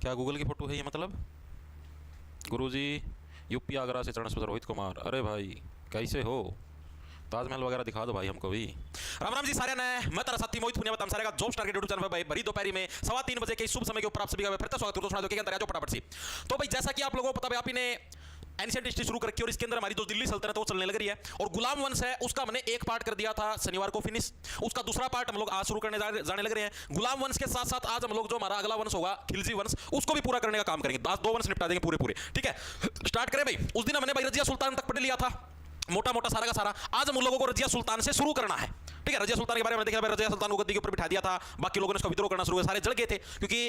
क्या गूगल की फ़ोटो है ये मतलब? गुरुजी, यूपी आगरा से चरण रोहित कुमार। अरे भाई कैसे हो? ताजमहल वगैरह दिखा दो भाई हमको भी। राम राम जी सारे नए, मैं तेरा साथी मोहित पुनिया बताऊं सारे का जॉब स्टार के यूट्यूब चैनल पर भाई भरी दोपहरी में 3:15 बजे के शुभ समय के ऊपर आप सभी का फिर से स्वागत करता हूं। सुना दो क्या अंतर फटाफट सी। तो भाई जैसा कि आप लोगों को पता है, आप ही ने एंशिएंट हिस्ट्री शुरू कर रखी है और इसके अंदर हमारी जो दिल्ली सल्तनत है वो चलने लग रही है। और गुलाम वंश है उसका मैंने एक पार्ट कर दिया था शनिवार को फिनिश, उसका दूसरा पार्ट हम लोग आज शुरू करने जाने लग रहे हैं। गुलाम वंश के साथ साथ आज हम लोग जो हमारा अगला वंश होगा खिलजी वंश, उसको भी पूरा करने का काम करेंगे। 2 वंश निपटा देंगे पूरे पूरे। ठीक है, स्टार्ट करें भाई। उस दिन हमने भाई रजिया सुल्तान तक पढ़ लिया था, मोटा मोटा सारा का सारा। आज हम लोगों को रजिया सुल्तान से शुरू करना है। ठीक है, रजिया सुल्तान के बारे में देखा, रजिया सुल्तान को गद्दी के ऊपर बिठा दिया था, बाकी लोगों ने उसका विद्रोह करना शुरू किया, सारे जल गए थे। क्योंकि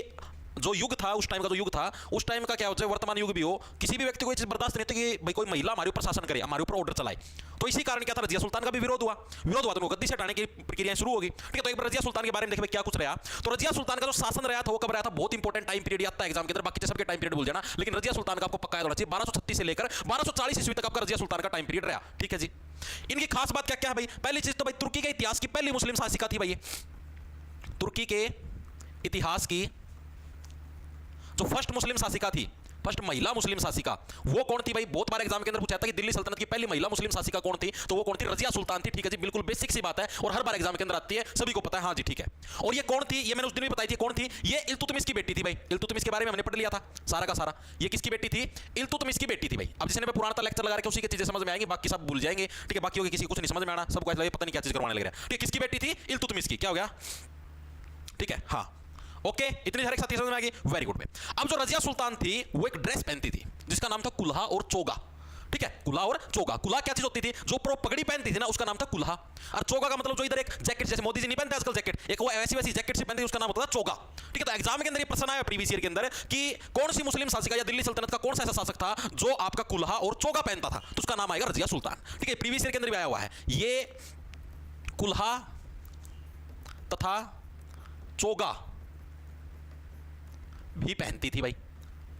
जो युग था उस टाइम का, जो युग था उस टाइम का, क्या होता है वर्तमान युग भी हो, किसी भी व्यक्ति को ये चीज बर्दाश्त नहीं होती कि भाई कोई महिला हमारे ऊपर शासन करे, हमारे ऊपर ऑर्डर चलाए। तो इसी कारण क्या था, रजिया सुल्तान का भी विरोध हुआ तो उनको गद्दी से हटाने की प्रक्रिया शुरू होगी। ठीक है, तो एक बार रजिया सुल्तान के बारे में देखिए क्या कुछ रहा। तो रजिया सुल्तान का जो शासन रहा था वो कब रहा था, बहुत इंपॉर्टेंट टाइम पीरियड आता है एग्जाम के अंदर, बाकी सबके टाइम पीरियड भूल जाना, लेकिन रजिया सुल्तान का आपको पक्का याद होना चाहिए। 1236 से लेकर 1240 ईस्वी तक आपका रजिया सुल्तान का टाइम पीरियड रहा। ठीक है जी, इनकी खास बात क्या क्या है भाई? पहली चीज तो भाई तुर्की के इतिहास की पहली मुस्लिम शासिका थी भाई। तुर्की के इतिहास की जो फर्स्ट मुस्लिम शासिका थी, फर्स्ट महिला मुस्लिम शासिका, वो कौन थी भाई? बहुत बार एग्जाम के अंदर पूछा था कि दिल्ली सल्तनत की पहली महिला मुस्लिम शासिका कौन थी, तो वो कौन थी? रजिया सुल्तान थी। ठीक है जी, बिल्कुल बेसिक सी बात है और हर बार एग्जाम के अंदर आती है, सभी को पता है। हाँ जी ठीक है। और ये कौन थी? ये मैंने उस दिन भी बताई थी कौन थी। ये इल्तुतमिश की बेटी थी भाई। इल्तुतमिश के बारे में हमने पढ़ लिया था सारा का सारा। ये किसकी बेटी थी? इल्तुतमिश की बेटी थी भाई। अब जिसने पुराना लेक्चर लगा रखा उसी की चीजें समझ में आएंगी, बाकी सब भूल जाएंगे। ठीक है, बाकी होगी किसी को कुछ नहीं समझ में आना, सबको ऐसा पता नहीं क्या चीज करवाने लग रहा है। ठीक है, किसकी बेटी थी? इल्तुतमिश की। क्या हो गया? ठीक है, हाँ ओके, इतनी सारी साथी समझ में आ गई, वेरी गुड में। अब जो रजिया सुल्तान थी वो एक ड्रेस पहनती थी जिसका नाम था कुल्हा और चोगा। ठीक है, कुल्हा और चोगा। कुल्हा क्या चीज होती थी? जो प्रो पगड़ी पहनती थी ना उसका नाम था कुल्हा, और चोगा का मतलब जो इधर एक जैकेट, जैसे मोदी जी नहीं पहनते आजकल जैकेट, एक वो ऐसी वैसी जैकेट से पहनती थी, उसका नाम होता था चोगा। ठीक है, तो एग्जाम के अंदर ये प्रश्न आया प्रीवियस ईयर के अंदर कि कौन सी मुस्लिम शासिका या दिल्ली सल्तनत का कौन सा ऐसा शासक था जो आपका कुल्हा और चोगा पहनता था, तो उसका नाम आएगा रजिया सुल्तान। ठीक है, प्रीवियस ईयर के अंदर भी आया हुआ है। ये कुल्हा तथा चोगा भी पहनती थी भाई।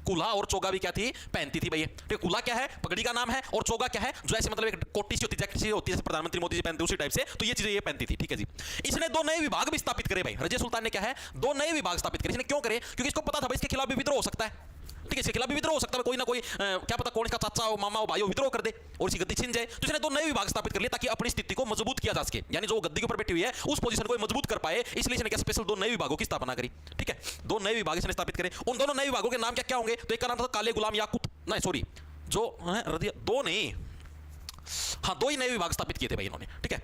कुल्हा और चोगा भी क्या थी? पहनती थी भाई। ठीक है, कुल्हा क्या है? पगड़ी का नाम है, और चोगा क्या है? जो ऐसे मतलब एक कोटी सी होती है, जैकेट सी होती है, जैसे प्रधानमंत्री मोदी जी पहनते उसी टाइप से, तो ये चीजें ये पहनती थी। ठीक है जी, इसने 2 नए विभाग भी स्थापित करे भाई। रजिया सुल्तान ने क्या है? 2 नए विभाग स्थापित करे। इसने क्यों करे? क्योंकि इसको पता था भाई इसके खिलाफ भी विद्रोह हो सकता है। ठीक है, इसके खिलाफ भी विद्रोह हो सकता है, कोई ना कोई क्या पता कौन इसका चाचा हो, मामा हो, भाई हो, विद्रोह कर दे और इसी गद्दी छीन जाए। तो इसने 2 नए विभाग स्थापित कर लिए ताकि अपनी स्थिति को मजबूत किया जा सके, यानी जो गद्दी के ऊपर बैठी हुई है उस पोजीशन को मजबूत कर पाए, इसलिए इसने क्या स्पेशल 2 नए विभागों की स्थापना करी। ठीक है, 2 नए विभाग इसने स्थापित करे। उन दोनों नए विभागों के नाम क्या क्या होंगे? तो एक का नाम था काले गुलाम याकूत, नहीं सॉरी, जो रजिया 2 नहीं, हाँ 2 ही नए विभाग स्थापित किए थे भाई इन्होंने। ठीक है,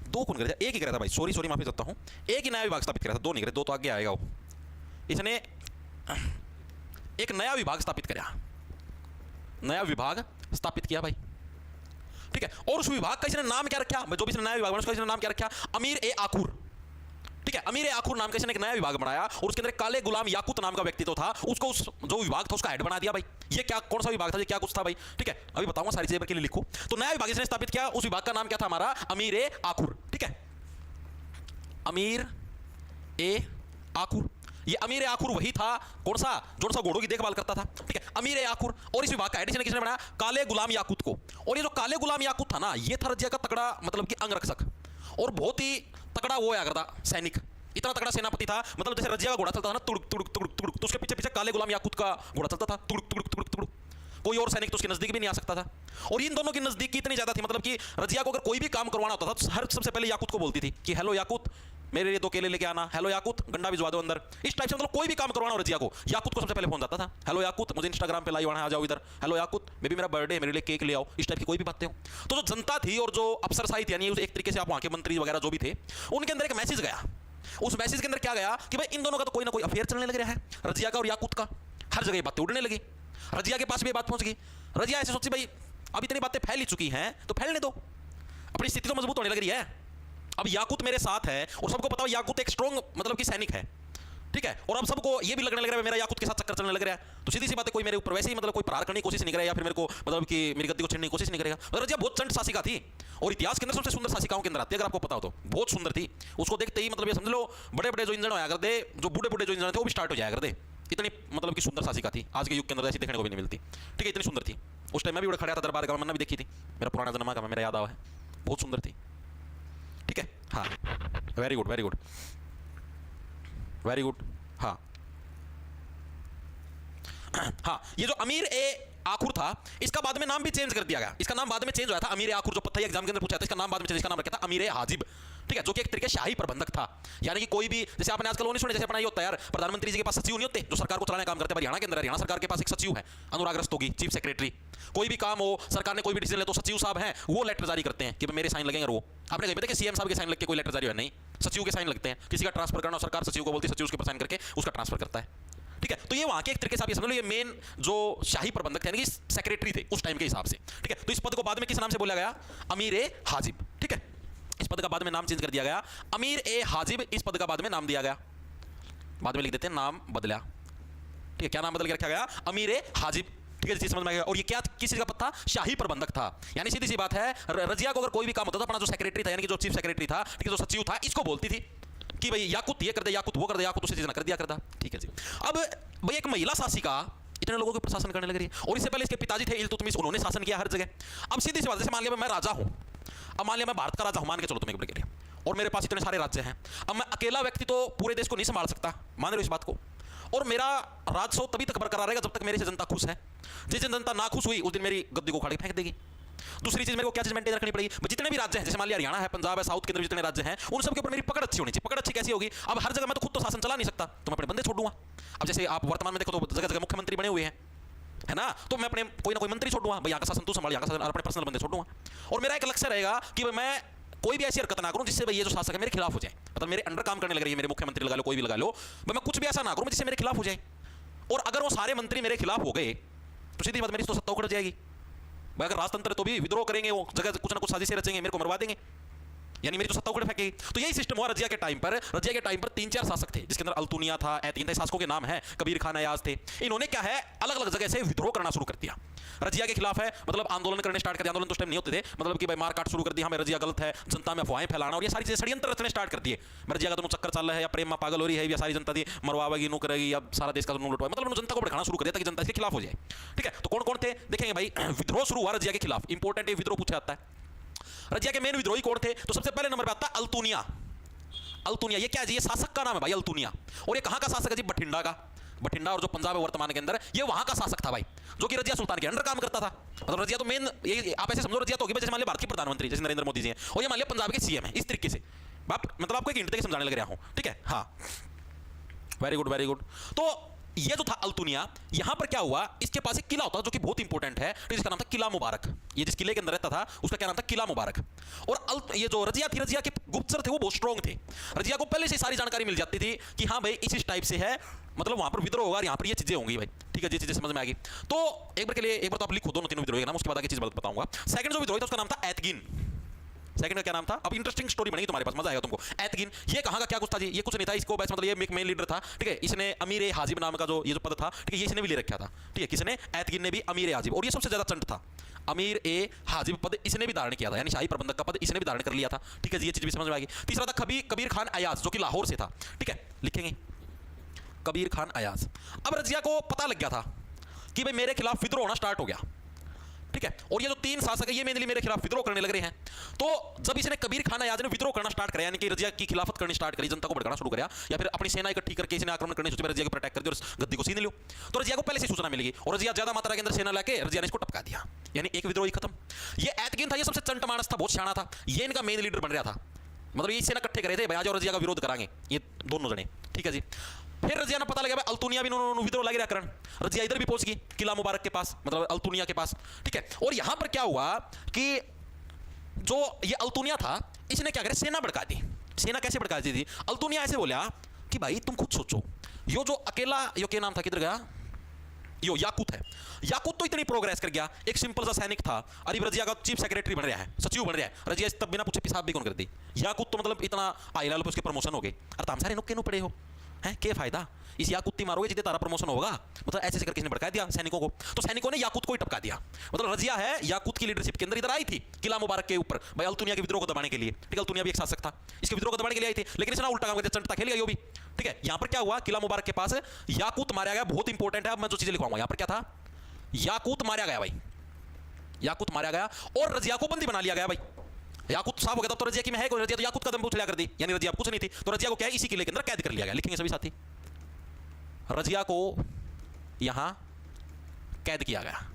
2 कौन करे थे? एक ही करा था भाई, सॉरी माफी चाहता हूं, एक ही नया विभाग स्थापित करा था, 2 नहीं करे, 2 तो आगे आएगा वो। इसने एक नया विभाग स्थापित किया, नया विभाग स्थापित किया भाई। ठीक है, और उस विभाग का इसने नाम क्या रखा? जो भी इसने नया विभाग बनाया उसका इसने नाम क्या रखा? अमीर ए आखुर। ठीक है, अमीर ए आखुर नाम का इसने एक नया विभाग बनाया और उसके अंदर काले गुलाम याकूत नाम का व्यक्ति तो था, उसको उस जो विभाग था उसका हेड बना दिया भाई। ये क्या कौन सा विभाग था? ये क्या कुछ था भाई? ठीक है, अभी बताऊंगा, सारी चीजें के लिए लिखो। तो नया विभाग इसने स्थापित किया, उस विभाग का नाम क्या था हमारा? अमीर ए आखुर। ठीक है, अमीर ए आखुर। ये अमीर आखुर वही था कौन सा? जो सा घोड़ों की देखभाल करता था। ठीक है, अमीर आखुर। और इस विभाग का एडिशन किसने बनाया? काले गुलाम याकूत को। और ये जो काले गुलाम याकूत था ना, ये था रजिया का तगड़ा मतलब कि अंगरक्षक और बहुत ही तगड़ा वो आया करता सैनिक, इतना तगड़ा सेनापति था। मतलब जैसे रजिया का घोड़ा चलता था ना तुड़ुक तुड़ुक तुड़ुक तुड़ुक, तो उसके पीछे पीछे काले गुलाम याकूत का घोड़ा चलता था तुड़ुक तुड़ुक तुड़ुक तुड़ुक। कोई और सैनिक तो उसके नजदीक भी नहीं आ सकता था। और इन दोनों की नजदीकी इतनी ज्यादा थी, मतलब कि रजिया को अगर कोई भी काम करवाना होता था तो हर सबसे पहले याकूत को बोलती थी कि हेलो याकूत, मेरे लिए 2 केले लेके आना, हेलो याकूत गंडा भिजवा दो अंदर। इस टाइप से मतलब कोई भी काम करवाना हो रजिया को, याकूत को सबसे पहले फोन जाता था, हेलो याकूत मुझे इंस्टाग्राम पे लाइव आना, आ जाओ इधर, हेलो याकूत मे भी मेरा बर्थडे है, मेरे लिए केक ले आओ। इस टाइप की कोई भी बातें हो तो जो जनता थी और जो अफसरशाही थी, यानी एक तरीके से आप वहां के मंत्री वगैरह जो भी थे, उनके अंदर एक मैसेज गया। उस मैसेज के अंदर क्या गया कि भाई इन दोनों का तो कोई ना कोई अफेयर चलने लग रहा है, रजिया का और याकूत का। हर जगह बातें उड़ने लगी, रजिया के पास भी बात पहुंच गई। रजिया ऐसे सोची भाई अब इतनी बातें फैल ही चुकी हैं तो फैलने दो, अपनी स्थिति तो मजबूत होने लग रही है। अब याकूत मेरे साथ है और सबको पता है याकूत एक स्ट्रॉन्ग मतलब कि सैनिक है। ठीक है, और अब सबको ये भी लगने लग रहा है मेरा याकूत के साथ चक्कर चलने लग रहा है, तो सीधी सी बात है कोई मेरे ऊपर वैसे ही मतलब कोई प्रहार करने की कोशिश नहीं करेगा या फिर मेरे को मतलब कि मेरी गद्दी को छीनने की कोशिश नहीं करेगा। मतलब रजिया बहुत चंड शासिका थी और इतिहास के अंदर सबसे सुंदर शासिकाओं के अंदर आती है, अगर आपको पता हो तो बहुत सुंदर थी। उसको देखते ही मतलब ये समझ लो बड़े बड़े जो इंजन होया करते, जो बूढ़े बूढ़े जो इंजन थे वो भी स्टार्ट हो जाया करते। इतनी मतलब कि सुंदर शासिका थी, आज के युग के अंदर ऐसी देखने को भी नहीं मिलती। ठीक है, इतनी सुंदर थी। उस टाइम मैं भी उड़ा खड़ा था दरबार का, मैंने भी देखी थी, मेरा पुराना जन्मा का मेरा याद आवा है, बहुत सुंदर थी। ठीक है, हाँ very good very good very good. हाँ हाँ, ये जो अमीर ए आखुर था, इसका बाद में नाम भी चेंज कर दिया गया। इसका नाम बाद में चेंज हुआ था। अमीर ए आखुर जो पता एग्जाम के अंदर पूछा था, इसका नाम बाद में चेंज, इसका नाम रखा था अमीर ए हाजिब। ठीक है, जो कि एक तरीके शाही प्रबंधक था। यानी कि कोई भी, जैसे आपने आजकल वो नहीं सुने, जैसे अपना ये होता है यार, प्रधानमंत्री जी के पास सचिव नहीं होते जो सरकार को चलाने का काम करते हैं। हरियाणा के अंदर हरियाणा सरकार के पास एक सचिव है, अनुराग रस्तोगी, चीफ सेक्रेटरी। कोई भी काम हो, सरकार ने कोई भी डिसीजन ले तो सचिव साहब हैं, वो लेटर जारी करते हैं कि मेरे साइन लगेंगे। वो आपने कहीं पता कि सीएम साहब के साइन लग के कोई लेटर जारी हुआ नहीं, सचिव के साइन लगते हैं। किसी का ट्रांसफर करना, सरकार सचिव को बोलती है, सचिव उसके पर साइन करके उसका ट्रांसफर करता है। ठीक है, तो ये वहां के एक तरीके से आप ये समझ लो, ये मेन जो शाही प्रबंधक थे, यानी कि सेक्रेटरी थे उस टाइम के हिसाब से। ठीक है, तो इस पद को बाद में किस नाम से बोला गया? अमीर ए हाजिब। ठीक है, इस पद का बाद में नाम चेंज कर दिया गया, अमीर ए हाजिब। इस पद का बाद में नाम दिया गया, बाद में लिख देते हैं नाम बदला। ठीक है, क्या नाम बदल के रखा गया? अमीर ए हाजिब। ठीक है, चीज समझ में आ गया। और ये क्या किस चीज का पद था? शाही प्रबंधक था। यानी सीधी सी बात है, रजिया को अगर कोई भी काम होता था, अपना जो सेक्रेटरी था, यानी कि जो चीफ सेक्रेटरी था, ठीक है, जो सचिव था, इसको बोलती थी कि भाई याकुत ये कर दे, याकुत वो कर दे, याकुत उसे चीज ना कर दिया करता। ठीक है जी। अब भाई एक महिला शासिका इतने लोगों के प्रशासन करने लग रही है, और इससे पहले इसके पिताजी थे इल्तुतमिश, उन्होंने शासन किया हर जगह। अब सीधी सी बात, जैसे मान लिया मैं राजा हूं, अब मान लिया मैं भारत का राजा हूं, मान के चलो तुम्हें एक और मेरे पास इतने सारे राज्य हैं। अब मैं अकेला व्यक्ति तो पूरे देश को नहीं संभाल सकता, मान रहे हो इस बात को, और मेरा राजस्व तभी तक बरकरार रहेगा जब तक मेरे से जनता खुश है। जिस दिन जनता ना खुश हुई उस दिन मेरी गद्दी को उखाड़ के फेंक देगी। दूसरी चीज मेरे को क्या चीज मेंटेन रखनी पड़ेगी? जितने भी राज्य हैं, जैसे मान लिया हरियाणा है, पंजाब है, साउथ के अंदर जितने राज्य हैं, उन सब के ऊपर मेरी पकड़ अच्छी होनी चाहिए। पकड़ अच्छी कैसी होगी? अब हर जगह मैं तो खुद तो शासन चला नहीं सकता, तो मैं अपने बंदे छोड़ दूंगा। अब जैसे आप वर्तमान में देखो तो जगह जगह मुख्यमंत्री बने हुए हैं, है ना, तो मैं अपने कोई ना कोई मंत्री छोड़ दूंगा, भाई यहाँ का शासन तू संभाल, यहाँ का शासन, अपने पर्सनल बंदे छोड़ दूंगा। और मेरा एक लक्ष्य रहेगा कि मैं कोई भी ऐसी हरकत ना करूं जिससे भाई ये जो शासक है मेरे खिलाफ हो जाए, मतलब मेरे अंडर काम करने लग रही है, मेरे मुख्यमंत्री लगा लो, कोई भी लगा लो, मैं कुछ भी ऐसा ना करूं जिससे मेरे खिलाफ हो जाए। और अगर वो सारे मंत्री मेरे खिलाफ हो गए तो सीधी बात मेरी तो सत्ता उखड़ जाएगी। भाई अगर राजतंत्र है तो भी विद्रोह करेंगे, वो जगह कुछ ना कुछ साजिशें रचेंगे, मेरे को मरवा देंगे, यानी मेरी तो सत्ता उखड़ फेंकेगी। तो यही सिस्टम हुआ रजिया के टाइम पर। रजिया के टाइम पर 3-4 शासक थे, जिसके अंदर अल्तुनिया था, ऐतीन था, शासकों के नाम है, कबीर खान अयाज थे। इन्होंने क्या है, अलग अलग जगह से विद्रोह करना शुरू कर दिया रजिया के खिलाफ है, मतलब आंदोलन करने स्टार्ट कर दिया। आंदोलन तो उस टाइम नहीं होते थे, मतलब कि भाई मार काट शुरू कर दिया, हमें रजिया गलत है, जनता में अफवाहें फैलाना, और ये सारी चीजें षड्यंत्र रचने स्टार्ट कर दिए। रजिया का तो चक्कर चल रहा है, या प्रेम में पागल हो रही है, या सारी जनता दी मरवाएगी, नो करेगी, या सारा देश का लुटवा, मतलब जनता को भड़काना शुरू कर दिया ताकि जनता इसके खिलाफ हो जाए। ठीक है, तो कौन कौन थे देखेंगे भाई। विद्रोह शुरू हुआ रजिया के खिलाफ, इंपॉर्टेंट ये विद्रोह पूछा जाता है। रजिया के मेन विद्रोही कौन थे? तो सबसे पहले नंबर पे आता है अल्तुनिया। अल्तुनिया ये क्या जी? ये शासक का नाम है भाई, अल्तुनिया। और ये कहां का शासक है जी? बठिंडा का। बठिंडा और जो पंजाब है वर्तमान के अंदर, ये वहां का शासक था भाई, जो कि रजिया सुल्तान के अंडर काम करता था। मतलब रजिया तो मेन, ये आप ऐसे समझो, रजिया तो होगी जैसे मान लिया भारत के प्रधानमंत्री जैसे नरेंद्र मोदी जी हैं, और ये मान लिया पंजाब के सीएम है, इस तरीके से। मतलब आपको एक हिंट देके समझाने लग रहा हूं। ठीक है, हाँ, वेरी गुड वेरी गुड। तो ये जो था अल्तुनिया, यहां पर क्या हुआ, इसके पास एक किला होता था जो कि बहुत इंपॉर्टेंट है, जिसका नाम था किला मुबारक। ये जिस किले के अंदर रहता था उसका क्या नाम था? किला मुबारक। और ये जो रजिया थी, रजिया के गुप्तचर थे वो बहुत स्ट्रॉन्ग थे। रजिया को पहले से सारी जानकारी मिल जाती थी कि हाँ भाई इस टाइप से है, मतलब वहां पर विद्रोह होगा, यहाँ पर ये चीजें होंगी भाई। ठीक है, ये चीजें समझ में आ गई। तो एक बार के लिए, एक बार तो आप लिखो दोनों तीनों विद्रोह के नाम, उसके बाद आगे चीज बताऊंगा। सेकंड जो विद्रोह था उसका नाम था ऐतगिन। सेकंड का क्या नाम था? अब इंटरेस्टिंग स्टोरी बनेगी तुम्हारे पास, मजा आएगा तुमको। ऐतगिन ये कहां का क्या कुछ था जी? ये कुछ नहीं था, इसको बस मतलब ये मेन लीडर था। ठीक है, इसने अमीर ए हाजिब नाम का जो ये जो पद था, ठीक है, ये इसने भी ले रखा था। ठीक है, किसने? ऐतगिन ने भी अमीर ए हाजिब, और ये सबसे ज्यादा चंट था। अमीर ए हाजिब पद इसने भी धारण किया था, यानी शाही प्रबंधक का पद इसने भी धारण कर लिया था। ठीक है जी, ये चीज भी समझ में आएगी। तीसरा था कबीर खान अयाज, जो कि लाहौर से था। ठीक है, लिखेंगे कबीर खान अयाज। अब रजिया को पता लग गया था कि भाई मेरे खिलाफ विद्रोह होना स्टार्ट हो गया। ठीक है, और ये जो 3 शासक है ये मेनली मेरे खिलाफ विद्रोह करने लग रहे हैं। तो जब इसने कबीर खान अयाज ने विद्रोह करना स्टार्ट किया, यानी कि रजिया की खिलाफत करनी स्टार्ट करी, जनता को भड़काना शुरू किया, या फिर अपनी सेना इकट्ठी करके इसने आक्रमण करने सोचा, रजिया को अटैक कर दिया और गद्दी को छीन लियो। तो रजिया को पहले से सूचना मिलेगी, और रजिया ज्यादा मात्रा के अंदर सेना लाके रजिया ने इसको टपका दिया, यानी एक विद्रोही खत्म। ये ऐतगिन था, ये सबसे चंट मानस था, बहुत शाना था, ये इनका मेन लीडर बन रहा था। मतलब ये सेना इकट्ठे करे थे, भाई आज और रजिया का विरोध कराएंगे ये दोनों जने। ठीक है जी, फिर रजिया ने पता लगा भाई अल्तुनिया भी विद्रोह लग रहा करण, रजिया इधर भी पहुंच गई किला मुबारक के पास, मतलब अल्तुनिया के पास। ठीक है, और यहां पर क्या हुआ कि जो ये अल्तुनिया था इसने क्या करे, सेना भड़का दी। सेना कैसे भड़का दी थी? अल्तुनिया ऐसे बोला कि भाई तुम खुद सोचो, यो जो अकेला, यो क्या नाम था, किधर गया, यो याकूत है। याकूत तो इतनी प्रोग्रेस कर गया, एक सिंपल सा सैनिक था, अरे रजिया का चीफ सेक्रेटरी बन रहा है, सचिव बन रहा है। रजिया तब बिना पूछे पिसाब भी कौन कर दी। याकूत तो मतलब इतना हाई लेवल पे उसके प्रमोशन हो गए। अरे हम सारे नुक्के नु पड़े हो हैं, क्या फायदा, इस याकूती मारोगे जितने तारा प्रमोशन होगा। मतलब ऐसे ऐसे करके इसने भड़का दिया सैनिकों को, तो सैनिकों ने याकूत को ही टपका दिया। मतलब रजिया है याकूत की लीडरशिप के अंदर इधर आई थी किला मुबारक के ऊपर, भाई अल्तुनिया के विद्रोह को दबाने के लिए। ठीक है, अल्तुनिया भी एक शासक था, इसके विद्रोह को दबाने के लिए आई थी, लेकिन इसने उल्टा काम कर दिया, चंटता खेल गया यो भी। ठीक है, यहां पर क्या हुआ, किला मुबारक के पास याकूत मारा गया, बहुत इंपॉर्टेंट है। अब मैं जो चीजें लिखवाऊंगा, यहां पर क्या था, याकूत मारा गया भाई, याकूत मारा गया, और रजिया को बंदी बना लिया गया भाई। याकूत साफ हो गया, तब तो रजिया की में है कोई, रजिया तो याकूत का दम पूछ लिया कर दी, यानी रजिया कुछ नहीं थी, तो रजिया को क्या है, इसी किले के अंदर कैद कर लिया गया। लिखेंगे सभी साथी, रजिया को यहां कैद किया गया।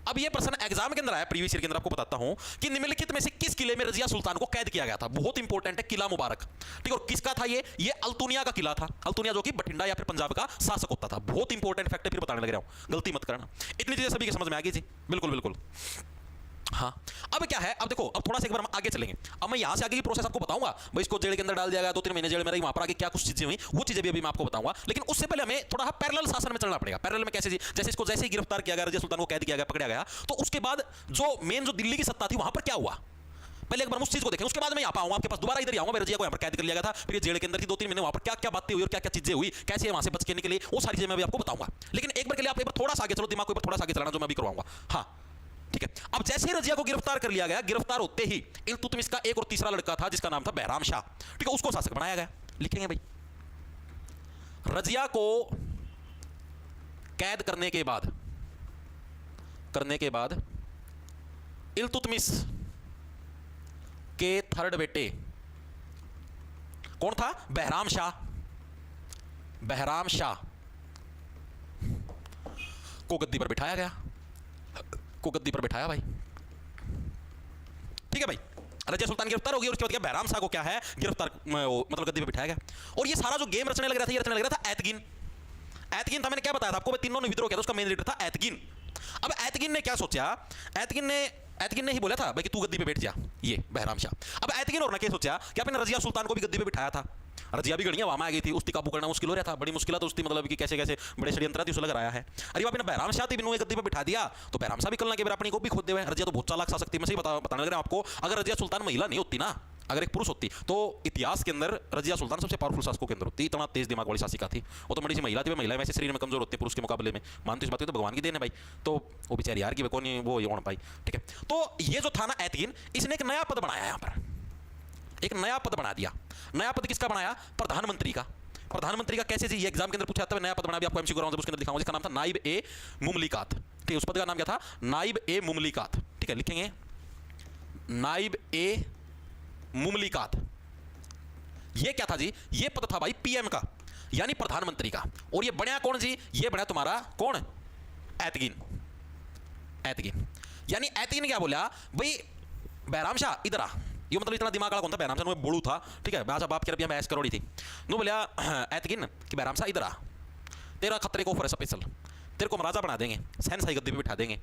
अब ये प्रश्न एग्जाम के अंदर आया, प्रीवियस ईयर के अंदर, आपको बताता हूं कि निम्नलिखित में से किस किले में रजिया सुल्तान को कैद किया गया था। बहुत इंपॉर्टेंट है, किला मुबारक, ठीक है। और किसका था ये अल्तुनिया का किला था। अल्तुनिया जो कि बठिंडा या फिर पंजाब का शासक होता था। बहुत इंपॉर्टेंट फैक्ट है, फिर बताने लग रहा हूं, गलती मत करना। इतनी चीजें सभी के समझ में आ गई थी, बिल्कुल बिल्कुल। हाँ, अब क्या है, अब देखो, अब थोड़ा सा एक बार हम आगे चलेंगे। अब मैं यहां से आगे की प्रोसेस आपको बताऊंगा। भाई इसको जेल के अंदर डाल दिया गया, 2-3 महीने जेल में रही, वहां पर आगे क्या कुछ चीजें हुई, वो चीजें भी अभी मैं आपको बताऊंगा। लेकिन उससे पहले हमें थोड़ा पैरेलल शासन में चलना पड़ेगा। पैरेलल में कैसे जी, जैसे इसको जैसे ही गिरफ्तार किया गया, रजिया सुल्तान को कैद किया गया, पकड़ा गया, तो उसके बाद जो मेन जो दिल्ली की सत्ता थी वहां पर क्या हुआ, पहले एक बार उस चीज को देखें, उसके बाद मैं यहाँ आऊंगा आपके पास, दोबारा इधर आऊंगा। रजिया को यहाँ पर कैद कर लिया गया था, फिर जेल के अंदर थी 2-3 महीने, वहां पर क्या क्या बातें हुई और क्या क्या चीजें हुई, कैसे वहां से बच के निकले, वो सारी चीजें मैं भी आपको बताऊंगा। लेकिन एक बार के लिए आप एक बार थोड़ा सा आगे चलो, दिमाग को थोड़ा सा आगे चलाना, जो मैं भी करवाऊंगा। हाँ ठीक है। अब जैसे ही रजिया को गिरफ्तार कर लिया गया, गिरफ्तार होते ही इल्तुतमिश का एक और तीसरा लड़का था जिसका नाम था बहराम शाह, ठीक है, उसको शासक बनाया गया। लिखेंगे भाई, रजिया को कैद करने के बाद इल्तुतमिश के थर्ड बेटे कौन था, बहराम शाह को गद्दी पर बिठाया गया, भाई, ठीक है भाई। रजिया सुल्तान गिरफ्तार हो गई और उसके बाद क्या, बहराम शाह को क्या है, गिरफ्तार मतलब गद्दी पर बिठाया गया। और ये सारा जो गेम रचने लग रहा था, ये रचने लग रहा था एतगिन था। मैंने क्या बताया था आपको, तीनों ने विद्रोह किया था, उसका मेन लीडर था एतगिन। अब एतगिन ने क्या सोचा, एतगिन ने ही बोला था भाई कि तू गद्दी पे बैठ जा, ये बहराम शाह। अब एतगिन और ने क्या सोचा कि आपने रजिया सुल्तान को भी गद्दी पे बिठाया था, रजिया भी गणिया वहां आ गई थी, उसकी काबू करना मुश्किल हो रहा था, बड़ी मुश्किल तो उसकी, मतलब कि कैसे कैसे बड़े षड्यंत्र थी, उसे लग रहा है। अरे आपने बहराम शाह बिनु गद्दी पे बिठा दिया, तो बहराम शाह भी कल ना के अपनी को भी खोद देवे। रजिया तो बहुत चालाक शासक थी, मैं सही बताने लग रहा हूं आपको। अगर रजिया सुल्तान महिला नहीं होती ना, अगर एक पुरुष होती, तो इतिहास के अंदर रजिया सुल्तान सबसे पावरफुल शासकों के अंदर होती। इतना तेज दिमाग वाली शासिका थी वो, तो बड़ी सी महिला थी। महिला वैसे शरीर में कमजोर होती है पुरुष के मुकाबले में, मानते इस बात को, तो भगवान की देन है भाई। तो वो बेचारी यार की कौन वो होना पाई, ठीक है। तो ये जो था ना एतगिन, इसने एक नया पद बनाया, यहां पर एक नया पद बना दिया। नया पद किसका बनाया, प्रधानमंत्री का। प्रधानमंत्री का कैसे जी, ये एग्जाम के अंदर पूछा था, नया पद बना भी आपको एमसीक्यू कराऊंगा, उसके अंदर दिखाऊंगा, जिसका नाम था नाइब ए मुमलिकात, ठीक है। उस पद का नाम क्या था, नाइब ए मुमलिकात, ठीक है। लिखेंगे नाइब ए मुमलिकात। ये क्या था जी, ये पद था भाई पीएम का, यानी प्रधानमंत्री का। और ये बनया कौन जी, ये बना तुम्हारा कौन, एतगिन। यानी एतगिन क्या बोला भाई, बहराम शाह इधर आ। ये मतलब इतना दिमाग वाला कौन था, बहराम शाह में बोलू था, ठीक है। बाजा बाप की रबिया बहस करोड़ी थी। नो बोलिया एतगिन कि बहराम शाह इधर आ, तेरा खतरे को ऑफर है स्पेशल, तेरे को हम राजा बना देंगे, शहनशाही गद्दी पे बिठा देंगे,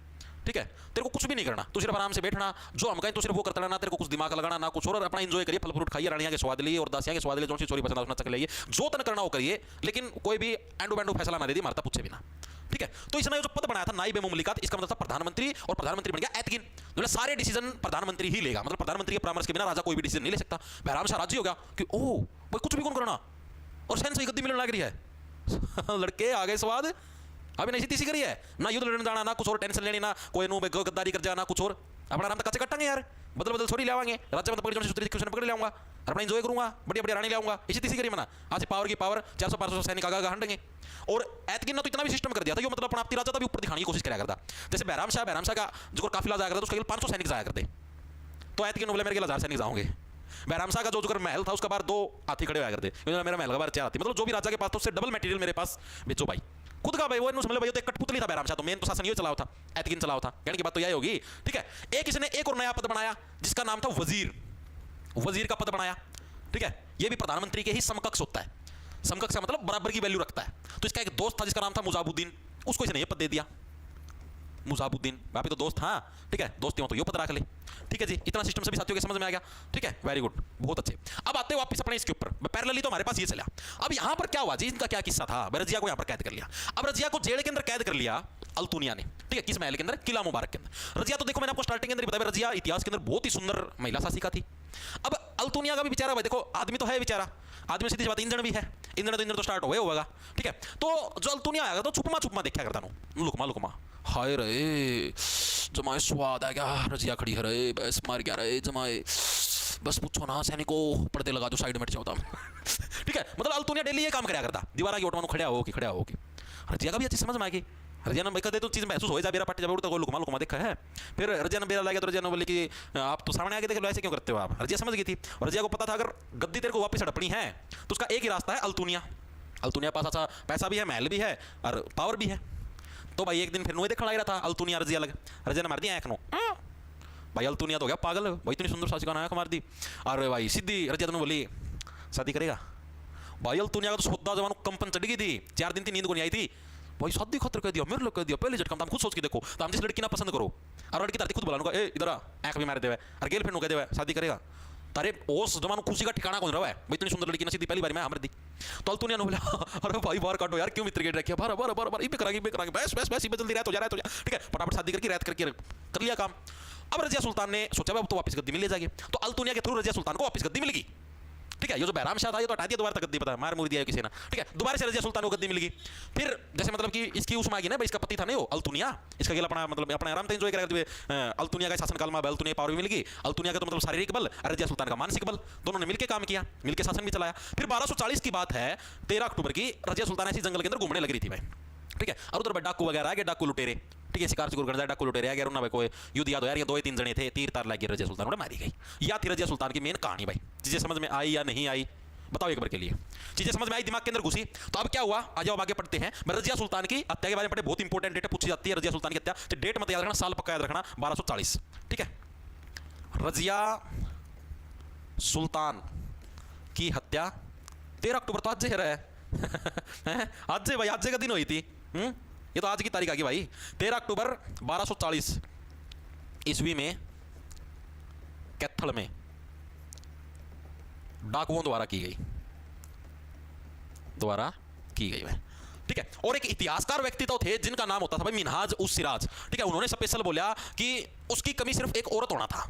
ठीक है। तेरे को कुछ भी नहीं करना, तू सिर्फ आराम से बैठना, जो हम कहें तो सिर्फ वो करता रहना, तेरे को कुछ दिमाग लगाना ना कुछ और, अपना एंजॉय करिए, फल फ्रूट खाइए, रानियां के स्वाद लिए और दासियां के स्वाद लिए, जो सी चोरी पसंद उसना चक लिए, जो तन करना वो करिए, लेकिन कोई भी एंडो बैंडो फैसला ना दे दी, मारता पूछे बिना, ठीक है। तो इसने जो पद बनाया था नाइब ए मुमलिकात, इसका मतलब था प्रधानमंत्री, और प्रधानमंत्री बन गया एतगिन। मतलब सारे डिसीजन प्रधानमंत्री ही लेगा, मतलब प्रधानमंत्री के परामर्श के बिना राजा कोई भी डिसीजन नहीं ले सकता। बहराम शाह राजी हो गया कि ओह भाई कुछ भी कौन करना, और शहनशाही गद्दी मिलने लग रही है। लड़के आ गए स्वाद, अभी नहीं तीसी करी है ना, युद्ध लड़ने जाना ना कुछ और, टेंशन लेनी ना कोई नो गद्दारी कर जाना कुछ और, अपना आराम तक कच्चे कट्टांगे यार, बदल थोड़ी लावांगे, राज्य में पकड़ जो पकड़ लाऊंगा, अपना एंजॉय करूंगा, बढ़िया बढ़िया रानी लाऊंगा, इसी तीसी करी मना। आज पावर की पावर 400-500 सैनिक आगा हंडेंगे। और एतगिन ने तो इतना भी सिस्टम कर दिया था, मतलब अपना राजा था भी ऊपर दिखाने की कोशिश करा करता। जैसे बहराम शाह का जो काफिला जाया करता, उसके 500 सैनिक जाया करते, तो एतगिन बोले मेरे 1000 सैनिक जाओगे। बहराम शाह का जो महल था उसका बाहर 2 हाथी खड़े हुआ करते, मेरा महल का बाहर 4 हाथी, मतलब जो भी राजा के पास था उससे डबल मटेरियल मेरे पास बेचो भाई, खुद का भाई। वो समझ भाई, तो एक कठपुतली था बहराम शाह, तो मेन तो शासन ये चलाओ था, एतगिन चलाओ था, कहने की बात तो यही होगी, ठीक है। एक इसने एक और नया पद बनाया जिसका नाम था वजीर का पद बनाया, ठीक है। ये भी प्रधानमंत्री के ही समकक्ष होता है, समकक्ष का मतलब बराबर की वैल्यू रखता है। तो इसका एक दोस्त था जिसका नाम था मुजाबुद्दीन, उसको इसने ये पद दे दिया, मुजाबुद्दीन। बापी तो दोस्त, हाँ ठीक है, दोस्ती हो तो ये पद रख ले, ठीक है जी। इतना सिस्टम सभी साथियों के समझ में आ गया, ठीक है, वेरी गुड, बहुत अच्छे। अब आते हैं वापस अपने इसके ऊपर, पैरेलली तो हमारे पास ये चला। अब यहां पर क्या हुआ जी, इनका क्या किस्सा था, रजिया को यहां पर कैद कर लिया। अब रजिया को जेल के अंदर कैद कर लिया अल्तुनिया ने, ठीक है, किस महल के अंदर, किला मुबारक के अंदर। रजिया तो देखो मैंने आपको स्टार्टिंग के अंदर बताया, रजिया इतिहास के अंदर बहुत ही सुंदर महिला शासिका थी। अब अल्तुनिया का भी बेचारा भाई, देखो आदमी तो है बेचारा, आदमी सीधी बात, इंजन भी है, इंजन तो स्टार्ट होगा, ठीक है। तो जो अल्तुनिया आएगा तो छुपमा देखा करता हूँ, लुकमा हाय रे जमाए स्वाद आ गया, रजिया खड़ी है रे, बस मार गया रे जमाए, बस पूछो ना सैनिको, पर्दे लगा दो साइड में जाता ठीक है। मतलब अल्तुनिया डेली ये काम कराया करता, दीवारा की ओटवानो खड़ा हो के रजिया का भी अच्छी समझ में आ गई। रजिया ने कहते तो चीज़ महसूस हो जा, बेरा पट्टी जब उड़ता कोई लुकमा देखा है। फिर रजिया ने बेरा लगा तो रजिया ने बोले कि आप तो सामने आके देख लो, ऐसे क्यों करते हो आप। रजिया समझ गई थी, और रजिया को पता था अगर गद्दी तेरे को वापस हड़पनी है तो उसका एक ही रास्ता है, अल्तुनिया पास अच्छा पैसा भी है, महल भी है और पावर भी है। तो भाई एक दिन फिर नुए देखने लग रहा था अल्तुनिया रजिया लगे, रजिया ने मार दिया आंख नो। भाई अल्तुनिया तो हो गया पागल, भाई इतनी सुंदर सासी का आंख मार दी। अरे भाई सीधी रजिया ने बोली शादी करेगा। भाई अल्तुनिया का तो सौदा जवान कंपन चढ़ गई थी, 4 दिन थी नींद को नहीं आई थी। भाई शादी खतर कह दिया, मेरे लोग कह दिया पहले झटका। तुम खुद सोच के देखो, तो हम जिस लड़की ना पसंद करो और लड़की तारती खुद बुलाऊंगा ए इधर आंख भी मार देवे और गेल फ्रेंड कह देवे शादी करेगा। तारे ओस जमानो खुशी का ठिकाना कौन रहा है भाई, इतनी सुंदर लड़की ना सीधी पहली बार में हमर दी। तो अल्तुनिया ने बोला अरे भाई बाहर काटो यार, क्यों मित्र गेट रखिए, बार बार बार बार इबे करांगे बस बस बस इबे जल्दी रहत हो जा रहा है तो ठीक है, फटाफट शादी करके रहत करके कर लिया काम। अब रजिया सुल्तान ने सोचा अब तो वापस गद्दी में ले जाएंगे, तो अल्तुनिया के थ्रू रजिया सुल्तान को वापस गद्दी मिल गई। ठीक है, ये जो बहराम शाह था ये तो हटा दिया, दोबारा तक गद्दी पता मार मुर दिया किसी ने। ठीक है, दोबारा से रजिया सुल्तान को गद्दी मिल गई। फिर जैसे मतलब कि इसकी उसमें आ गई ना भाई, इसका पति था नहीं वो अल्तुनिया, इसका गेला अपना मतलब अपना आराम से एंजॉय करेगा। अल्तुनिया का शासनकाल में अल्तुनिया पावर भी मिल गई। अल्तुनिया का तो मतलब शारीरिक बल, रजिया सुल्तान का मानसिक बल, दोनों ने मिलकर काम किया, मिलकर शासन भी चलाया। फिर 1240 की बात है, 13 अक्टूबर की, रजिया सुल्तान ऐसी जंगल के अंदर घूमने लग रही थी भाई। ठीक है, और उधर डाकू वगैरह आ गए, डाकू लुटेरे। ठीक है, शिकार चिकर डाकू लुटेरे आ गए, उन्होंने कोई युद्ध याद हो यार, ये 2-3 जने थे, तीर तार लग गए, रजिया सुल्तान उन्हें मारी गई। या थी रजिया सुल्तान की मेन कहानी भाई, चीजें समझ में आई या नहीं आई बताओ एक बार के लिए। चीजें समझ में आई, दिमाग के अंदर घुसी, तो अब क्या हुआ आ जाओ आगे पढ़ते हैं। मैं रजिया सुल्तान की हत्या के बारे में पढ़े, बहुत इंपॉर्टेंट डेट पूछी जाती है रजिया सुल्तान की हत्या, तो डेट मत याद रखना, साल पक्का याद रखना 1240। ठीक है, रजिया सुल्तान की हत्या 13 अक्टूबर, तो आज है रहा है आज भाई, आज का दिन हुई थी। ये तो आज की तारीख आ गई भाई, 13 अक्टूबर 1240 ईस्वी में कैथल में डाकुओं द्वारा की गई भाई। ठीक है, और एक इतिहासकार व्यक्ति तो थे जिनका नाम होता था भाई मिनहाज उस सिराज। ठीक है, उन्होंने स्पेशल बोला कि उसकी कमी सिर्फ एक औरत होना था।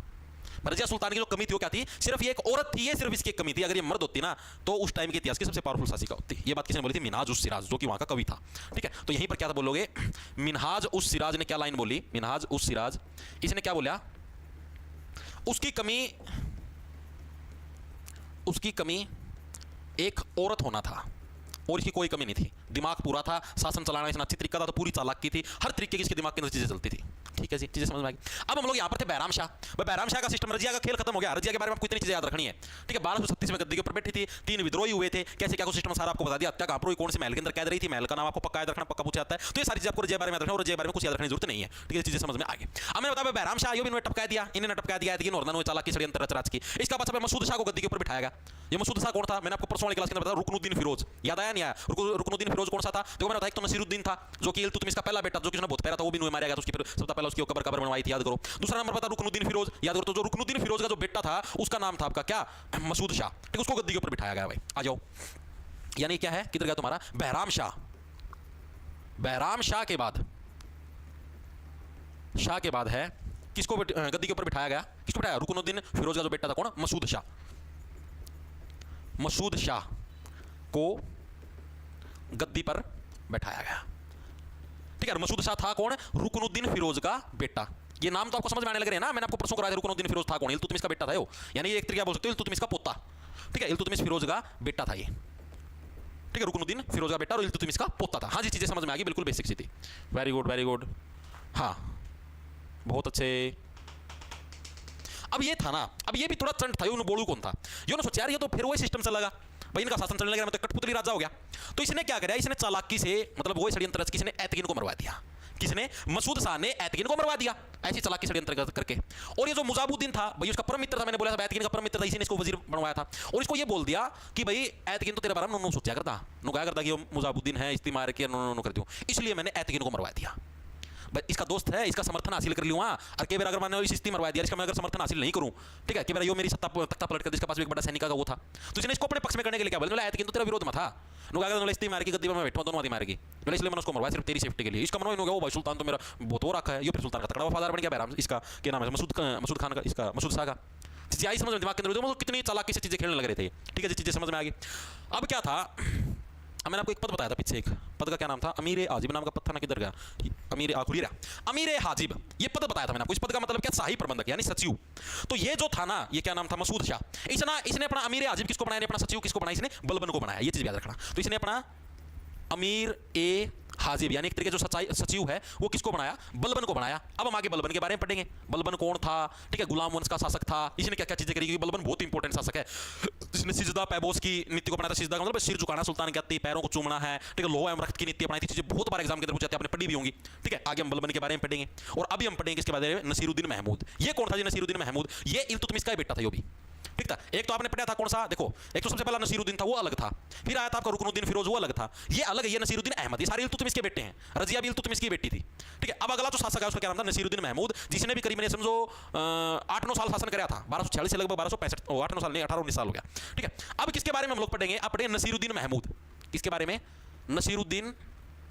रजिया सुल्तान की जो कमी थी वो क्या थी, सिर्फ ये एक औरत थी, ये सिर्फ इसकी एक कमी थी। अगर ये मर्द होती ना तो उस टाइम के इतिहास की सबसे पावरफुल शासिका होती। ये बात किसने बोली थी, मिनहाज उस सिराज, जो कि वहां का कवि था। ठीक है, तो यहीं पर क्या बोलोगे, मिनहाज उस सिराज ने क्या लाइन बोली, मिनहाज उस सिराज, इसने क्या बोला, उसकी कमी एक औरत होना था और इसकी कोई कमी नहीं थी। दिमाग पूरा था, शासन चलाना इसने अच्छी तरीका था, तो पूरी चालाकी थी, हर तरीके की इसके दिमाग के अंदर चीजें चलती थी। ठीक है जी, चीजें समझ में आ गई। अब हम लोग यहाँ पर थे बहराम शाह। भाई बहराम शाह का सिस्टम, रजिया का खेल खत्म हो गया। रजिया के बारे में आपको इतनी चीजें याद रखनी है। ठीक है, 1236 में गद्दी के ऊपर बैठी थी, 3 विद्रोही हुए थे, कैसे क्या सिस्टम सारा आपको बता दिया। हत्या कहाँ पर हुई, कौन से महल के अंदर कैद रही थी, महल का नाम आपको पक्का याद रखना, पक्का पूछा जाता है। तो ये सारी चीजें आपको रजिया बारे में रखना, और रजिया बारे में कुछ याद रखने की जरूरत नहीं है। ठीक है, चीजें समझ में आ गई। अब मैं बताया बहराम शाह इन्होंने टपका दिया, इन्हें टपका दिया कि नॉर्दन चालाकी षड्यंत्र रच की। इसका पाछा मसूद शाह को गद्दी के ऊपर बिठाया गया। ये मसूद शाह कौन था, मैंने आपको परसों वाली क्लास के अंदर बताया, रुकनुद्दीन फिरोज। याद आया नहीं आया, रुकनुद्दीन फिरोज कौन सा था, देखो मैंने बताया, एक तो नसीरुद्दीन था जो कि इल्तुतमिश का पहला बेटा, जो कि उसने बहुत प्यारा था, वो भी नुए मारा गया, तो उसकी फिर सबसे पहले उसकी कब्र बनवाई थी, याद करो। दूसरा नंबर पता रुकनुद्दीन फिरोज, याद करो। तो जो रुकनुद्दीन फिरोज का जो बेटा था उसका नाम था आपका क्या, मसूद शाह। ठीक, उसको गद्दी के ऊपर बिठाया गया भाई। आ जाओ, यानी क्या है, किधर गया तुम्हारा बहराम शाह। बहराम शाह के बाद है किसको गद्दी के ऊपर बिठाया गया, किसको बिठाया, रुकनुद्दीन फिरोज का जो बेटा था कौन, मसूद शाह। मसूद शाह को गद्दी पर बैठाया गया। ठीक है, मसूद शाह था कौन, रुकनुद्दीन फिरोज का बेटा। ये नाम तो आपको समझ में आने लग रहे हैं ना, मैंने आपको परसों कराया था, रुकनुद्दीन फिरोज था कौन, इल्तुतमिश का बेटा था वो, यानी ये एक तरीका बोल सकते हो इल्तुतमिश का पोता। ठीक है, इल्तुतमिश फिरोज का बेटा था ये। ठीक है, रुकनुद्दीन फिरोज का बेटा और इल्तुतमिश का पोता था। हाँ जी, चीजें समझ में आ गई, बिल्कुल बेसिक सी थी। वेरी गुड वेरी गुड, हाँ बहुत अच्छे। अब ये था ना, अब ये भी थोड़ा चंट था, ये बोलू कौन था, ये सोचा यार ये तो फिर वही सिस्टम चलेगा भाई, इनका शासन चलने लगा, मतलब कठपुतली राजा हो गया। तो इसने क्या करा, इसने चालाकी से मतलब वही षड्यंत्र रच के इसने ऐतकीन को मरवा दिया। किसने, मसूद शाह ने ऐतकीन को मरवा दिया, ऐसी चालाकी षड्यंत्र करके। और ये जो मुजाबुद्दीन था भाई, उसका परम मित्र था, मैंने बोला था ऐतकीन का परम मित्र था, इसी ने इसको वजीर बनवाया था। और इसको ये बोल दिया कि भाई ऐतकीन तो तेरे बारे में नो सोचा करता, नो कहा करता कि मुजाबुद्दीन है, इस्ती मार के नो कर दूं, इसलिए मैंने ऐतकीन को मरवा दिया। इसका दोस्त है, इसका समर्थन हासिल कर लूँ। और कई बार अगर मैंने इस स्थिति मरवा दिया, इसका मैं अगर समर्थन हासिल नहीं करूँ, ठीक है, कई बार यो मेरी सत्ता तख्ता पलट कर, इसका पास भी एक बड़ा सैनिक का वो था, तो इसने इसको अपने पक्ष में करने के लिए क्या बोला, ऐतकीन तो तेरा विरोध में था, इस्ती मार की गद्दी में बैठा दोनों मारेगी, इसलिए मैंने उसको मरवाया सिर्फ तेरी सेफ्टी के लिए। इसका मनोज वो भाई सुल्तान तो मेरा बहुत वो रखा है, ये फिर सुल्तान का तगड़ा वफादार बन गया बहराम, इसका क्या नाम है, मसूद खान का, इसका मसूद शाह का। चीजें आई समझ में, दिमाग के अंदर कितनी चालाकी से चीजें खेलने लग रहे थे। ठीक है, चीजें समझ में आ गई। अब क्या था, मैंने आपको एक पद बताया था पीछे, एक पद का क्या नाम था, अमीर हाजिब नाम का पद था ना, किधर गया, अमीर हाजिब, ये पद बताया था मैंने आपको। इस पद का मतलब क्या, शाही प्रबंधक यानी सचिव। तो ये जो था ना, ये क्या नाम था, मसूद शाह। इसने अपना अमीर हाजिब किसको बनाया, अपना सचिव किसको बनाया, इसने बलबन को बनाया। ये चीज याद रखना। तो इसने अपना अमीर ए हाजिब यानी एक तरीके जो सचिव है वो किसको बनाया, बलबन को बनाया। अब हम आगे बलबन के बारे में पढ़ेंगे। बलबन कौन था, ठीक है, गुलाम वंश का शासक था, इसने क्या क्या चीजें करी, क्योंकि बलबन बहुत इंपॉर्टेंट शासक है। इसने सिजदा पैबोस की नीति को बनाया था। सिजदा का मतलब सिर झुकाना, सुल्तान की आती, पैरों को चूमना है, ठीक है, लोह एवं रक्त की नीति अपनाई थी। चीजें बहुत बार एग्जाम के अंदर पूछे जाते हैं, आपने पढ़ी भी होंगी, ठीक है। आगे हम बलबन के बारे में पढ़ेंगे। और अभी हम पढ़ेंगे इसके बारे में नसीरुद्दीन महमूद। ये कौन था जी नसीरुद्दीन महमूद, ये इल्तुतमिश का बेटा था यो भी, ठीक था। एक तो आपने पढ़ा था कौन सा, देखो एक तो सबसे पहला नसीरुद्दीन था वो अलग था, फिर आया था आपका रुकनुद्दीन फिरोज वो अलग था, ये अलग है, ये नसीरुद्दीन अहमद, ये सारे इल्तुतमिश के बेटे हैं। रजिया भी इल्तुतमिश की बेटी थी, ठीक है। अब अगला जो शासक है उसका क्या नाम था, नसीरुद्दीन महमूद, जिसने भी करीबन समझो 8-9 साल शासन कराया था, 1246 से लगभग 1265, 8-9 साल नहीं 18-19 साल हो गया, ठीक है। अब किसके बारे में हम लोग पढ़ेंगे, अब पढ़ेंगे नसीरुद्दीन महमूद। किसके बारे में, नसीरुद्दीन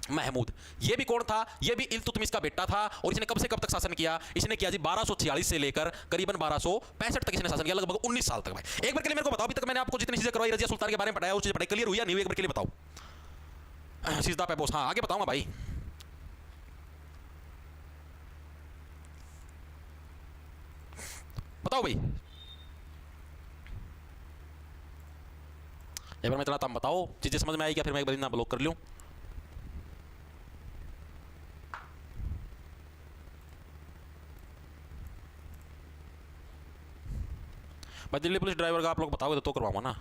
महमूद। ये भी कौन था, ये भी इल्तुतमिश का बेटा था। और इसने कब से कब तक शासन किया, इसने किया जी 1246 से लेकर करीबन 1265 तक इसने शासन किया, लगभग 19 साल तक। भाई एक बार के लिए मेरे को बताओ, अभी तक मैंने आपको जितनी चीजें करवाई रजिया सुल्तान के बारे में पढ़ाया, वो चीज पढ़ाई क्लियर हुई या नहीं, एक बार के लिए बताओ। सिजदा पैबोस, हाँ आगे बताऊंगा भाई। बताओ भाई, एक बार मैं इतना बताओ, चीजें समझ में आई क्या, फिर मैं एक बार ना ब्लॉक कर लूं। भाई दिल्ली पुलिस ड्राइवर का आप लोग बताओगे तो करवाऊंगा ना।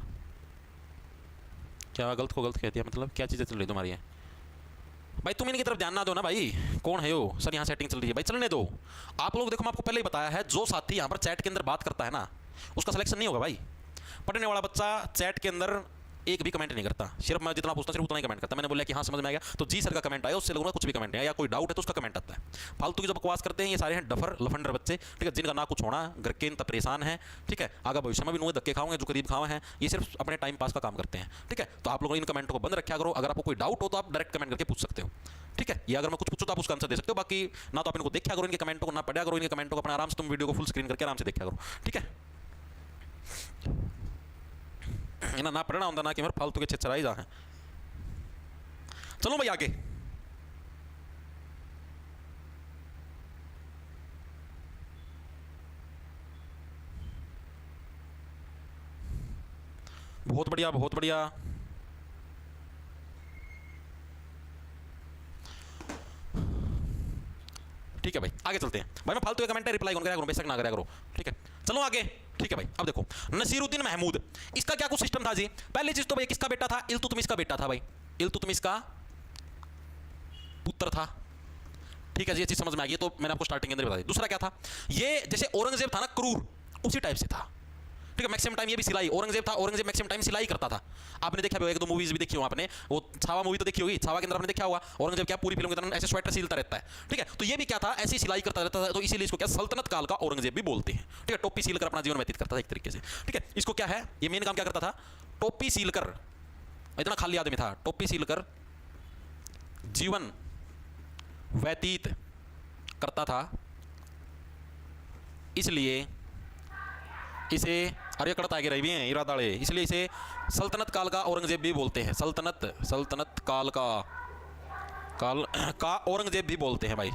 क्या गलत को गलत कहती है, मतलब क्या चीज़ें चल रही तुम्हारी है भाई, तुम इनकी तरफ ध्यान ना दो ना भाई। कौन है वो सर, यहाँ सेटिंग चल रही है भाई, चलने दो आप लोग। देखो मैं आपको पहले ही बताया है, जो साथी यहाँ पर चैट के अंदर बात करता है ना उसका सिलेक्शन नहीं होगा भाई। पढ़ने वाला बच्चा चैट के अंदर एक भी कमेंट नहीं करता, सिर्फ मैं जितना पूछता सिर्फ उतना ही कमेंट करता। मैंने बोला कि हाँ समझ में आ गया तो जी सर का कमेंट आया, उससे लोगों का कुछ भी कमेंट नहीं आया, या कोई डाउट है तो उसका कमेंट आता है। फालतू की जो बकवास करते हैं ये सारे हैं डफर लफंडर बच्चे, ठीक है, जिनका ना कुछ होना, घर के इन परेशान है, ठीक है, आगे भविष्य में भी नुए धक्के खाओगे जो करीब खाओ हैं, ये सिर्फ अपने टाइम पास का काम करते हैं, ठीक है। तो आप लोगों ने इन कमेंटों को बंद रखा करो। अगर आपको कोई डाउट हो तो आप डायरेक्ट कमेंट करके पूछ सकते हो, ठीक है। या अगर मैं कुछ पूछूँ तो आप उसका आंसर दे सकते हो। बाकी ना तो आप इनको देखा करो इनके कमेंटों को, ना पढ़ा करो इनके कमेंटों को, अपने आराम से तुम वीडियो को फुल स्क्रीन करके आराम से देखा करो, ठीक है। इन्हें ना पढ़ना होता ना कि मेरे फालतू के चराई जा हैं। चलो भाई आगे, बहुत बढ़िया बहुत बढ़िया। ठीक है भाई आगे चलते हैं। भाई मैं फालतू के कमेंट रिप्लाई कौन करा करूं, बेशक ना करा करो, ठीक है। चलो आगे, ठीक है भाई। अब देखो नसीरुद्दीन महमूद, इसका क्या कुछ सिस्टम था जी। पहली चीज तो भाई किसका बेटा था, इल्तुतमिश का बेटा था भाई, इल्तुतमिश का पुत्र था, ठीक है जी, ये चीज समझ में आ गई। तो मैंने आपको स्टार्टिंग के अंदर बता दी। दूसरा क्या था, ये जैसे औरंगजेब था ना क्रूर, उसी टाइप से था, ठीक है। मैक्सिमम टाइम ये भी सिलाई, औरंगजेब था, औरंगजेब मैक्सिमम टाइम सिलाई करता था। आपने देखा होगा, एक दो मूवीज भी देखी हो आपने, वो छावा मूवी तो देखी होगी, छावा के अंदर आपने देखा होगा औरंगजेब क्या पूरी फिल्म के अंदर ऐसे स्वेटर सिलता रहता है, ठीक है। तो ये भी क्या था, ऐसी सिलाई करता रहता था, तो इसीलिए इसको क्या सल्तनत काल का औरंगजेब भी बोलते हैं, ठीक है। टोपी सील कर अपना जीवन व्यतीत करता था एक तरीके से, ठीक है। इसको क्या है, ये मेन काम क्या करता था, टोपी सील कर, इतना खाली आदमी था, टोपी सील कर जीवन व्यतीत करता था, इसलिए इसे, अरे कड़त आगे रही भी हैं इरादाड़े, इसलिए इसे सल्तनत काल का औरंगजेब भी बोलते हैं। सल्तनत काल का औरंगजेब भी बोलते हैं भाई।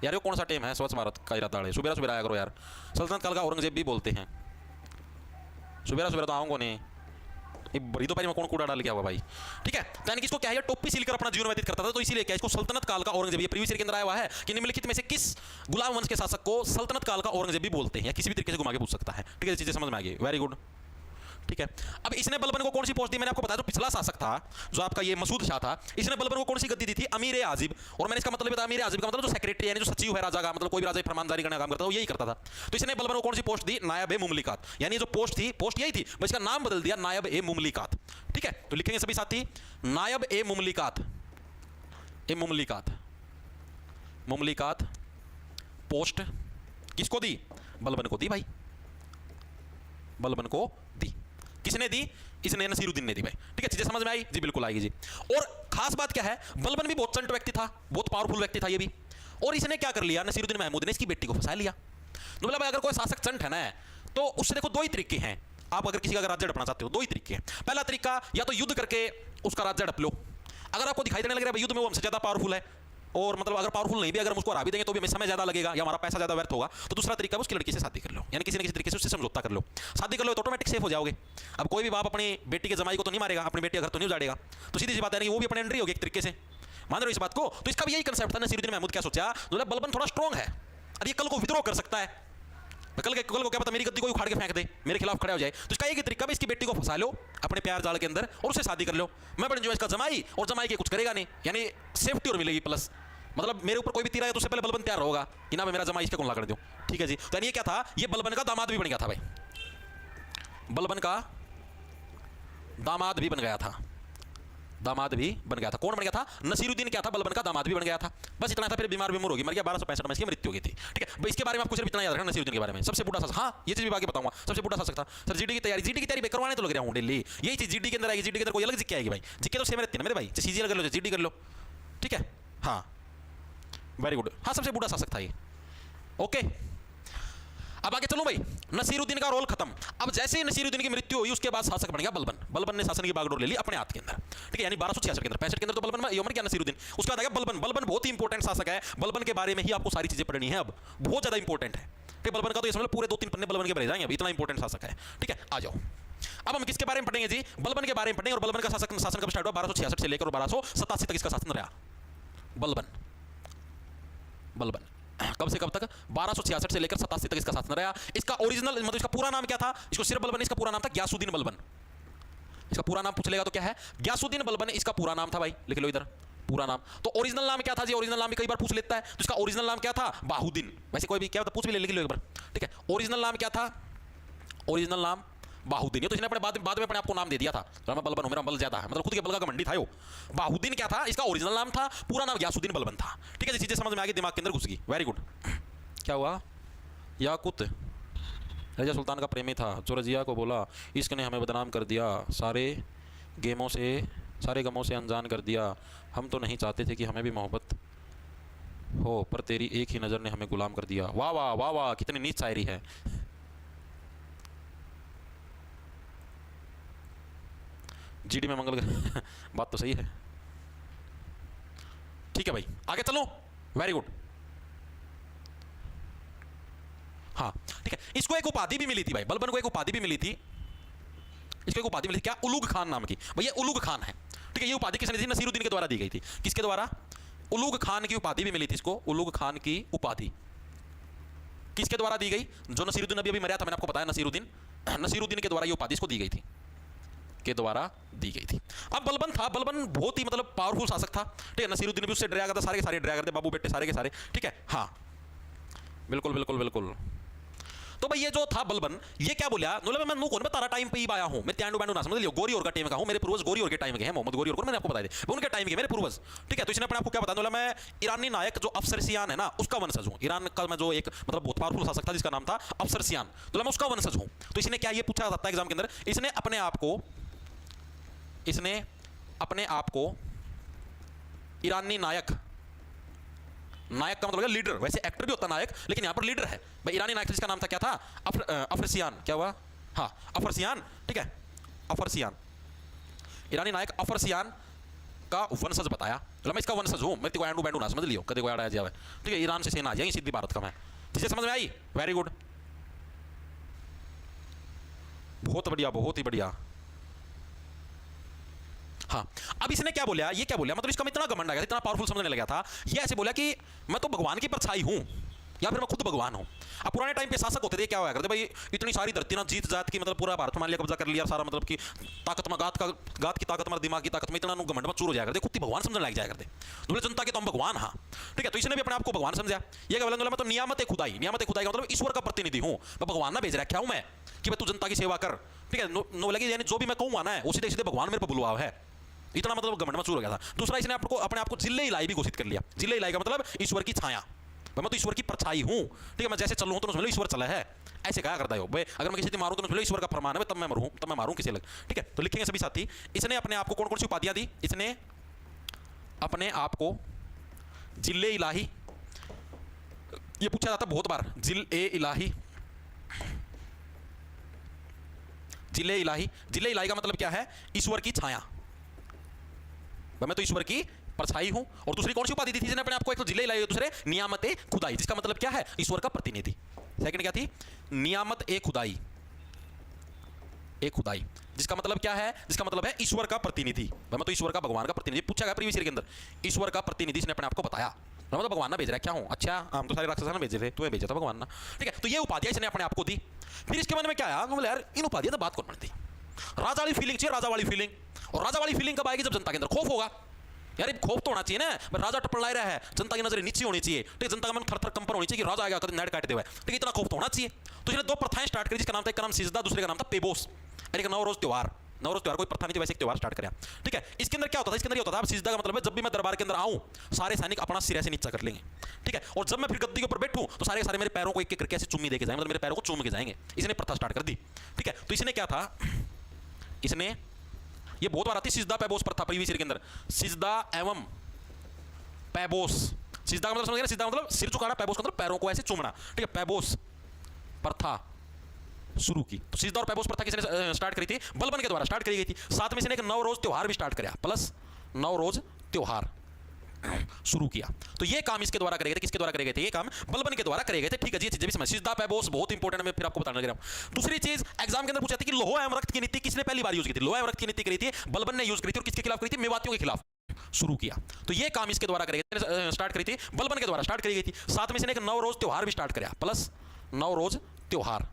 यार ये कौन सा टेम है, स्वच्छ भारत का इरादाड़े, सुबेरा सुबेरा आया करो यार। सल्तनत काल का औरंगजेब भी बोलते हैं, सुबेरा सुबेरा तो आऊँगा नहीं, बड़ी दोपहर में कौन कूड़ा डाल गया हुआ भाई, ठीक है। तो यानी कि इसको क्या है, टोपी सील कर अपना जीवन व्यतीत करता था, तो इसीलिए क्या इसको सल्तनत काल का औरंगजेब, ये प्रीवियस ईयर के अंदर आया हुआ है कि निम्नलिखित में से किस गुलाम वंश के शासक को सल्तनत काल का औरंगजेब भी बोलते हैं, या किसी भी तरीके से घुमा के पूछ सकता है, ठीक है। चीजें समझ में आ गई, वेरी गुड, ठीक है। अब इसने बलबन को कौन सी पोस्ट दी, मैंने आपको बताया, जो पिछला शासक था जो आपका ये मसूद शाह था, इसने बलबन को कौन सी गद्दी दी थी, अमीर आजिब। और मैंने इसका मतलब बताया, अमीर आजिब का मतलब जो सेक्रेटरी यानी जो सचिव है राजा का, मतलब कोई भी राजा फरमान जारी करने का काम करता था, वो यही करता था। तो इसने बलबन को कौन सी पोस्ट दी, नायब ए मुमलिकात, यानी जो पोस्ट थी, पोस्ट यही थी, बस इसका नाम बदल दिया नायब ए मुमलिकात, ठीक है। तो लिखेंगे सभी साथी, नायब ए मुमलिकात, मुमलिकात पोस्ट किसको दी, बलबन को दी भाई, बलबन को दी। किसने दी, इसने नसीरुद्दीन ने दी भाई, ठीक है। चीजें समझ में आई जी, बिल्कुल आएगी जी। और खास बात क्या है, बलबन भी बहुत चंट व्यक्ति था, बहुत पावरफुल व्यक्ति था ये भी, और इसने क्या कर लिया, नसीरुद्दीन महमूद ने इसकी बेटी को फंसा लिया। तो बोला भाई अगर कोई शासक चंट है ना, तो उससे देखो दो ही तरीके हैं, आप अगर किसी का राज्य हड़पना चाहते हो, दो ही तरीके हैं। पहला तरीका, या तो युद्ध करके उसका राज्य हड़प लो, अगर आपको दिखाई देने लग रहा है युद्ध में वो हमसे ज्यादा पावरफुल है, और मतलब अगर पावरफुल नहीं भी, अगर हम उसको हरा भी देंगे तो भी हमें समय ज्यादा लगेगा या हमारा पैसा ज्यादा व्यर्थ होगा, तो दूसरा तरीका है उसकी लड़की से शादी कर लो, यानी किसी न किसी तरीके से उससे समझौता कर लो, शादी कर लो तो ऑटोमेटिक सेफ हो जाओगे। अब कोई भी बाप अपनी बेटी के जमाई को तो नहीं मारेगा, अपनी बेटी का घर तो नहीं उजाड़ेगा, तो सीधी सी बात है कि वो भी अपने एंट्री होगी एक तरीके से, मान रहे हो इस बात को? तो इसका भी यही कंसेप्ट था। नसीरुद्दीन महमूद क्या सोचा, बोला बलबन थोड़ा स्ट्रांग है और ये कल को विद्रोह कर सकता है, कल को क्या पता मेरी गद्दी को उखाड़ के फेंक दे, मेरे खिलाफ खड़ा हो जाए। तो इसका एक ही तरीका है, इसकी बेटी को फंसा लो अपने प्यार जाल के अंदर और उससे शादी कर लो, मैं बन जाऊं इसका जमाई, और जमाई के कुछ करेगा नहीं, यानी सेफ्टी और मिलेगी प्लस, मतलब मेरे ऊपर कोई भी तीर आए तो उससे पहले बलबन तैयार होगा कि ना मैं मेरा जमाई इसका कुंडला कर दूं। ठीक है जी। तो ये क्या था, ये बलबन का दामाद भी बन गया था भाई, बलबन का दामाद भी बन गया था, दामाद भी बन गया था। कौन बन गया था? नसीरुद्दीन क्या था, बलबन का दामाद भी बन गया था। बस इतना था, फिर बीमार होगी, मर गया 1265 में, इसकी मृत्यु हो गई थी। ठीक है भाई, इसके बारे में आपको सिर्फ इतना याद रखना नसीरुद्दीन के बारे में। सबसे बूढ़ा शासक, हाँ ये चीज भी आगे बताऊंगा, सबसे बूढ़ा शासक था। सर जीडी की तैयारी करवाने तो लग रहा हूँ डेली, यही चीज जीडी के अंदर आएगी, जीडी के अंदर कोई अलग जिक्के आएगी भाई, जिक्के तो सेम रहती है ना मेरे भाई, सीजी कर लो, जीडी कर लो। ठीक है, हाँ वेरी गुड, हाँ सबसे बूढ़ा शासक था ये। ओके, अब आगे चलो भाई, नसीरुद्दीन का रोल खत्म। अब जैसे ही नसीरुद्दीन की मृत्यु हुई उसके बाद शासक बन गया बलबन। बलबन ने शासन की बागडोर ले ली अपने हाथ के अंदर। ठीक है, यानी 1266 के अंदर, 65 के अंदर तो बलबन में उम्र क्या नसीरुद्दीन, उसके बाद आ गया बलबन। बलबन बहुत ही इंपॉर्टेंट शासक है, बलबन के बारे में ही आपको सारी चीजें पढ़नी है, अब बहुत ज्यादा इंपॉर्टेंट है। ठीक, बलबन का तो ये समझ लो पूरे 2-3 पन्ने बलबन के भरे जाएंगे, इतना इंपॉर्टेंट शासक है। ठीक है, आ जाओ, अब हम किसके बारे में पढ़ेंगे जी, बलबन के बारे में पढ़ेंगे। और बलबन का शासन कब स्टार्ट हुआ, 1266 से लेकर 1287 तक इसका शासन रहा। बलबन कब से कब तक, 1266 से लेकर 87 तक इसका शासन रहा। इसका ओरिजिनल मतलब इसका पूरा नाम क्या था, इसको सिर्फ बलबन, इसका पूरा नाम था ग्यासुद्दीन बलबन। इसका पूरा नाम पूछ लेगा तो क्या है, ग्यासुद्दीन बलबन इसका पूरा नाम था भाई, लिख लो इधर पूरा नाम। तो ओरिजिनल नाम क्या था जी, ओरिजिनल नाम भी कई बार पूछ लेता है, तो इसका ओरिजिनल नाम क्या था, बाहुद्दीन। वैसे कोई भी क्या पूछ भी लिख लो एक बार। ठीक है, ओरिजिनल नाम क्या था, ओरिजिनल नाम बाहुद्दीन। ये तो इसने अपने बाद में अपने आपको नाम दे दिया था, मैं बलबन हूं, मेरा बल ज्यादा है, मतलब खुद के बल का घमंडी था वो। बाहुद्दीन क्या था, इसका ओरिजिनल नाम था, पूरा नाम ग्यासुद्दीन बलबन था। ठीक है, चीजें समझ में आ गई, दिमाग के अंदर घुस गई, वेरी गुड। क्या हुआ, याकूत रजा सुल्तान का प्रेमी था, जो रजिया को बोला इश्क ने हमें बदनाम कर दिया, सारे गमों से अनजान कर दिया, हम तो नहीं चाहते थे कि हमें भी मोहब्बत हो, पर तेरी एक ही नज़र ने हमें गुलाम कर दिया। वाह वाह वाह वाह, कितनी नीच शायरी है। जीडी में मंगल बात तो सही है। ठीक है भाई, आगे चलो, वेरी गुड। हाँ ठीक है, इसको एक उपाधि भी मिली थी भाई, बलबन को एक उपाधि भी मिली थी, इसको एक उपाधि मिली थी, क्या, उलूग खान नाम की। भैया उलूग खान है। ठीक है, ये उपाधि किसने दी थी, नसीरुद्दीन के द्वारा दी गई थी। किसके द्वारा, उलूग खान की उपाधि भी मिली थी इसको, उलूग खान की उपाधि किसके द्वारा दी गई, जो नसीरुद्दीन अभी मरा था, मैंने आपको बताया, नसीरुद्दीन के द्वारा ये उपाधि इसको दी गई थी, के द्वारा दी गई थी। अब बलबन था, बलबन बहुत ही मतलब पावरफुल शासक था। ठीक है, नसीरुद्दीन भी उससे डराया करता, सारे के सारे डराया करते, बाबू बेटे सारे के सारे। ठीक है, हाँ बिल्कुल बिल्कुल बिल्कुल। तो भाई ये जो था बलबन, ये क्या बोला, बोला मैं नु कौन, मैं तारा टाइम पे ही आया हूं, मैं त्यांडू बैंडू ना समझ लियो, गोरी और का टाइम का हूं, मेरे पूर्वज गोरी और के टाइम के हैं, मोहम्मद गोरी और को मैंने आपको बताया था, उनके टाइम के मेरे पूर्वज। ठीक है, तो इसने अपने आपको क्या बताया, बोला मैं ईरानी नायक जो अफसरसियान है ना उसका वंशज हूं, ईरान का मैं जो एक मतलब बहुत पावरफुल शासक था जिसका नाम था अफसरसियान, तो मैं उसका वंशज हूं। तो इसने क्या ये पूछा जाता है एग्जाम के अंदर, इसने अपने आप को ईरानी नायक का मतलब लीडर, वैसे एक्टर भी होता नायक, लेकिन यहां पर लीडर है भाई। ईरानी नायक जिसका नाम था क्या था, अफरसियान। क्या हुआ, हाँ अफरसियान। ठीक है, अफरसियान, ईरानी नायक अफरसियान का वंशज बताया, मतलब मैं इसका वंशज हूं, मैं एंडू बैंडू ना समझ लियो, कदे को आया जाए। ठीक है, ईरान से सेना यही सीधी भारत का मैं, जिसे समझ में आई, वेरी गुड, बहुत बढ़िया बहुत ही बढ़िया। हाँ, अब इसने क्या बोला, ये क्या बोला, मतलब इसका इतना घमंड आ गया, इतना पावरफुल समझने लगा था, ये ऐसे बोला कि मैं तो भगवान की परछाई हूं, या फिर मैं खुद भगवान हूं। अब पुराने टाइम पे शासक होते थे, क्या हुआ करते भाई, इतनी सारी धरती ना जीत जात की, मतलब पूरा भारत मान लिया, कब्जा कर लिया सारा, मतलब कि ताकत में गात की ताकत में, दिमाग की ताकत में इतना घमंड में चूर हो जाया करते, खुद ही भगवान समझने लग जाया करते, बोले जनता के तो हम भगवान। हाँ ठीक है, तो इसने भी अपने आप को भगवान समझा। ये क्या बोला, मैं तो नियामत खुदाई का मतलब ईश्वर का प्रतिनिधि हूं, मैं भगवान ना भेज रखा हूं मैं कि तू जनता की सेवा कर। ठीक है, नो लगे, यानी जो भी मैं कहूंगा ना वो सीधे सीधे भगवान मेरे पर बुलवाव है, इतना मतलब घमंड में चूर हो गया था। दूसरा, इसने अपने आप को जिले इलाही भी घोषित कर लिया। जिले इलाही का मतलब ईश्वर की छाया, मैं तो ईश्वर की परछाई हूं। ठीक है, मैं जैसे चलूं तो समझ लो ईश्वर चला है, ऐसे कहा करता है। अगर मैं किसी से मारूं तो समझ लो ईश्वर का फरमान है, तब मैं मारूं किसी अलग। ठीक है, तो लिखेंगे सभी साथी, इसने अपने आप को कौन कौन सी उपाधियां दी, इसने अपने आप को जिले इलाही, ये पूछा जाता बहुत बार, जिले इलाही, जिले इलाही का मतलब क्या है, ईश्वर की छाया, मैं तो ईश्वर की परछाई हूं। और दूसरी कौन सी उपाधि दी थी इसने अपने आपको, एक तो जिले इलाही, दूसरे नियामत ए खुदाई, जिसका मतलब क्या है, ईश्वर का प्रतिनिधि। सेकंड क्या थी, नियामत ए खुदाई, एक खुदाई, जिसका मतलब क्या है? जिसका मतलब है ईश्वर का प्रतिनिधि। मैं तो ईश्वर का, भगवान का प्रतिनिधि पूछा गया प्रीवियस ईयर के अंदर, ईश्वर का प्रतिनिधि इसने अपने आप को बताया। मतलब भगवान ना भेज रहा है, क्या हूं? अच्छा, हम तो सारे राक्षस ना भेजे थे, तुम्हें भेजा था भगवान ना। ठीक है, तो ये उपाधियां इसने अपने आप को दी। फिर इसके मन में क्या आया? बोले यार इन उपाधियों से बात कौन बनती? राजा वाली फीलिंग चाहिए, राजा वाली फीलिंग। और राजा वाली फीलिंग कब आएगी? जब जनता के अंदर खौफ होगा। यार खौफ तो होना चाहिए ना, राजा टपला रहा है, जनता की नजरें नीचे होनी चाहिए, ठीक है, जनता का मन थर थर कंपन होनी चाहिए कि राजा आएगा कभी नेट काट देगा, ठीक है, इतना खौफ तो होना चाहिए। तो इसने दो प्रथाएं स्टार्ट करी, जिसका नाम था, एक का नाम सिजदा, दूसरे का नाम था पेबोस, और एक नवरोज त्योहार। नवरोज त्योहार कोई प्रथा नहीं थी, वैसे एक त्योहार स्टार्ट कराया। ठीक है, इसके अंदर क्या होता था? इसके अंदर होता था, सिजदा का मतलब है जब भी मैं दरबार के अंदर आऊं, सारे सैनिक अपना सिर ऐसे नीचा कर लेंगे। ठीक है, और जब मैं फिर गद्दी के ऊपर बैठूं तो सारे सारे मेरे पैरों को एक एक करके ऐसे चुम्मी देके जाएंगे, मतलब मेरे पैरों को चूम के जाएंगे। इसने प्रथा स्टार्ट कर दी। ठीक है, तो इसने क्या था, इसने ये बहुत बार आती सिजदा पैबोस प्रथा प्रीवियस ईयर के अंदर, सिजदा एवं पैबोस। सिजदा का मतलब समझ गए? सिजदा मतलब सिर झुकाना, पैबोस का मतलब पैरों को ऐसे चूमना। ठीक है, पैबोस प्रथा शुरू की। तो सिजदा और पैबोस प्रथा किसने स्टार्ट करी थी? बलबन के द्वारा स्टार्ट करी गई थी। साथ में इसने एक नवरोज त्योहार भी स्टार्ट किया, प्लस नवरोज त्योहार शुरू किया। तो ये काम इसके द्वारा करे गए थे। किसके द्वारा करे गए थे? ये काम बलबन के द्वारा करे गए थे। ठीक है जी, ये चीजें भी समझ। सिजदा पैबोस बहुत इंपॉर्टेंट है, मैं फिर आपको बताने लग रहा हूं। दूसरी चीज एग्जाम के अंदर पूछा था कि लोहा एवं रक्त की नीति किसने पहली बार यूज की थी? लोहा एवं रक्त की नीति करी थी बलबन ने यूज करी थी, और किसके खिलाफ करी थी? मेवातियों के खिलाफ शुरू किया। तो ये काम इसके द्वारा करे गए थे, स्टार्ट करी थी बलबन के द्वारा स्टार्ट करी गई थी। साथ में इसने एक नवरोज त्योहार भी स्टार्ट किया, प्लस नवरोज त्योहार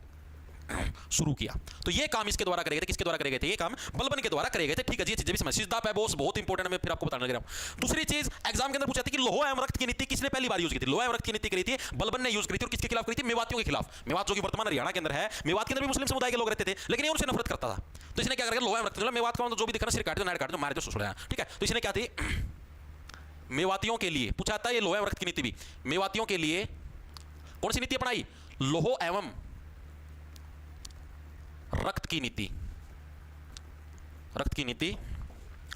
शुरू किया। तो ये काम इसके द्वारा करे गए थे। किसके द्वारा करे गए थे? ये काम बलबन के द्वारा करे गए थे। ठीक है जी, ये चीजें भी समझ। सिजदा पैबोस बहुत इंपॉर्टेंट है, मैं फिर आपको बताने लग रहा हूं। दूसरी चीज एग्जाम के अंदर पूछा था कि लोहा एवं रक्त की नीति किसने पहली बार यूज की थी? लोहा एवं रक्त की नीति करी थी बलबन ने यूज करी थी, और किसके खिलाफ करी थी? मेवातियों के खिलाफ। मेवात जो कि वर्तमान हरियाणा के अंदर है, मेवात के अंदर भी मुस्लिम समुदाय के लोग रहते थे, लेकिन ये उनसे नफरत करता था। तो इसने क्या किया? लोहा एवं रक्त, मेवात का जो भी दिखा, सिर काट दो, नाड़ काट दो, मार दो, सुसुड़ा। ठीक है, तो इसने क्या थी? मेवातियों के लिए पूछा था, ये लोहा एवं रक्त की नीति भी मेवातियों के लिए कौन सी नीति अपनाई? लोहो एवं रक्त की नीति, रक्त की नीति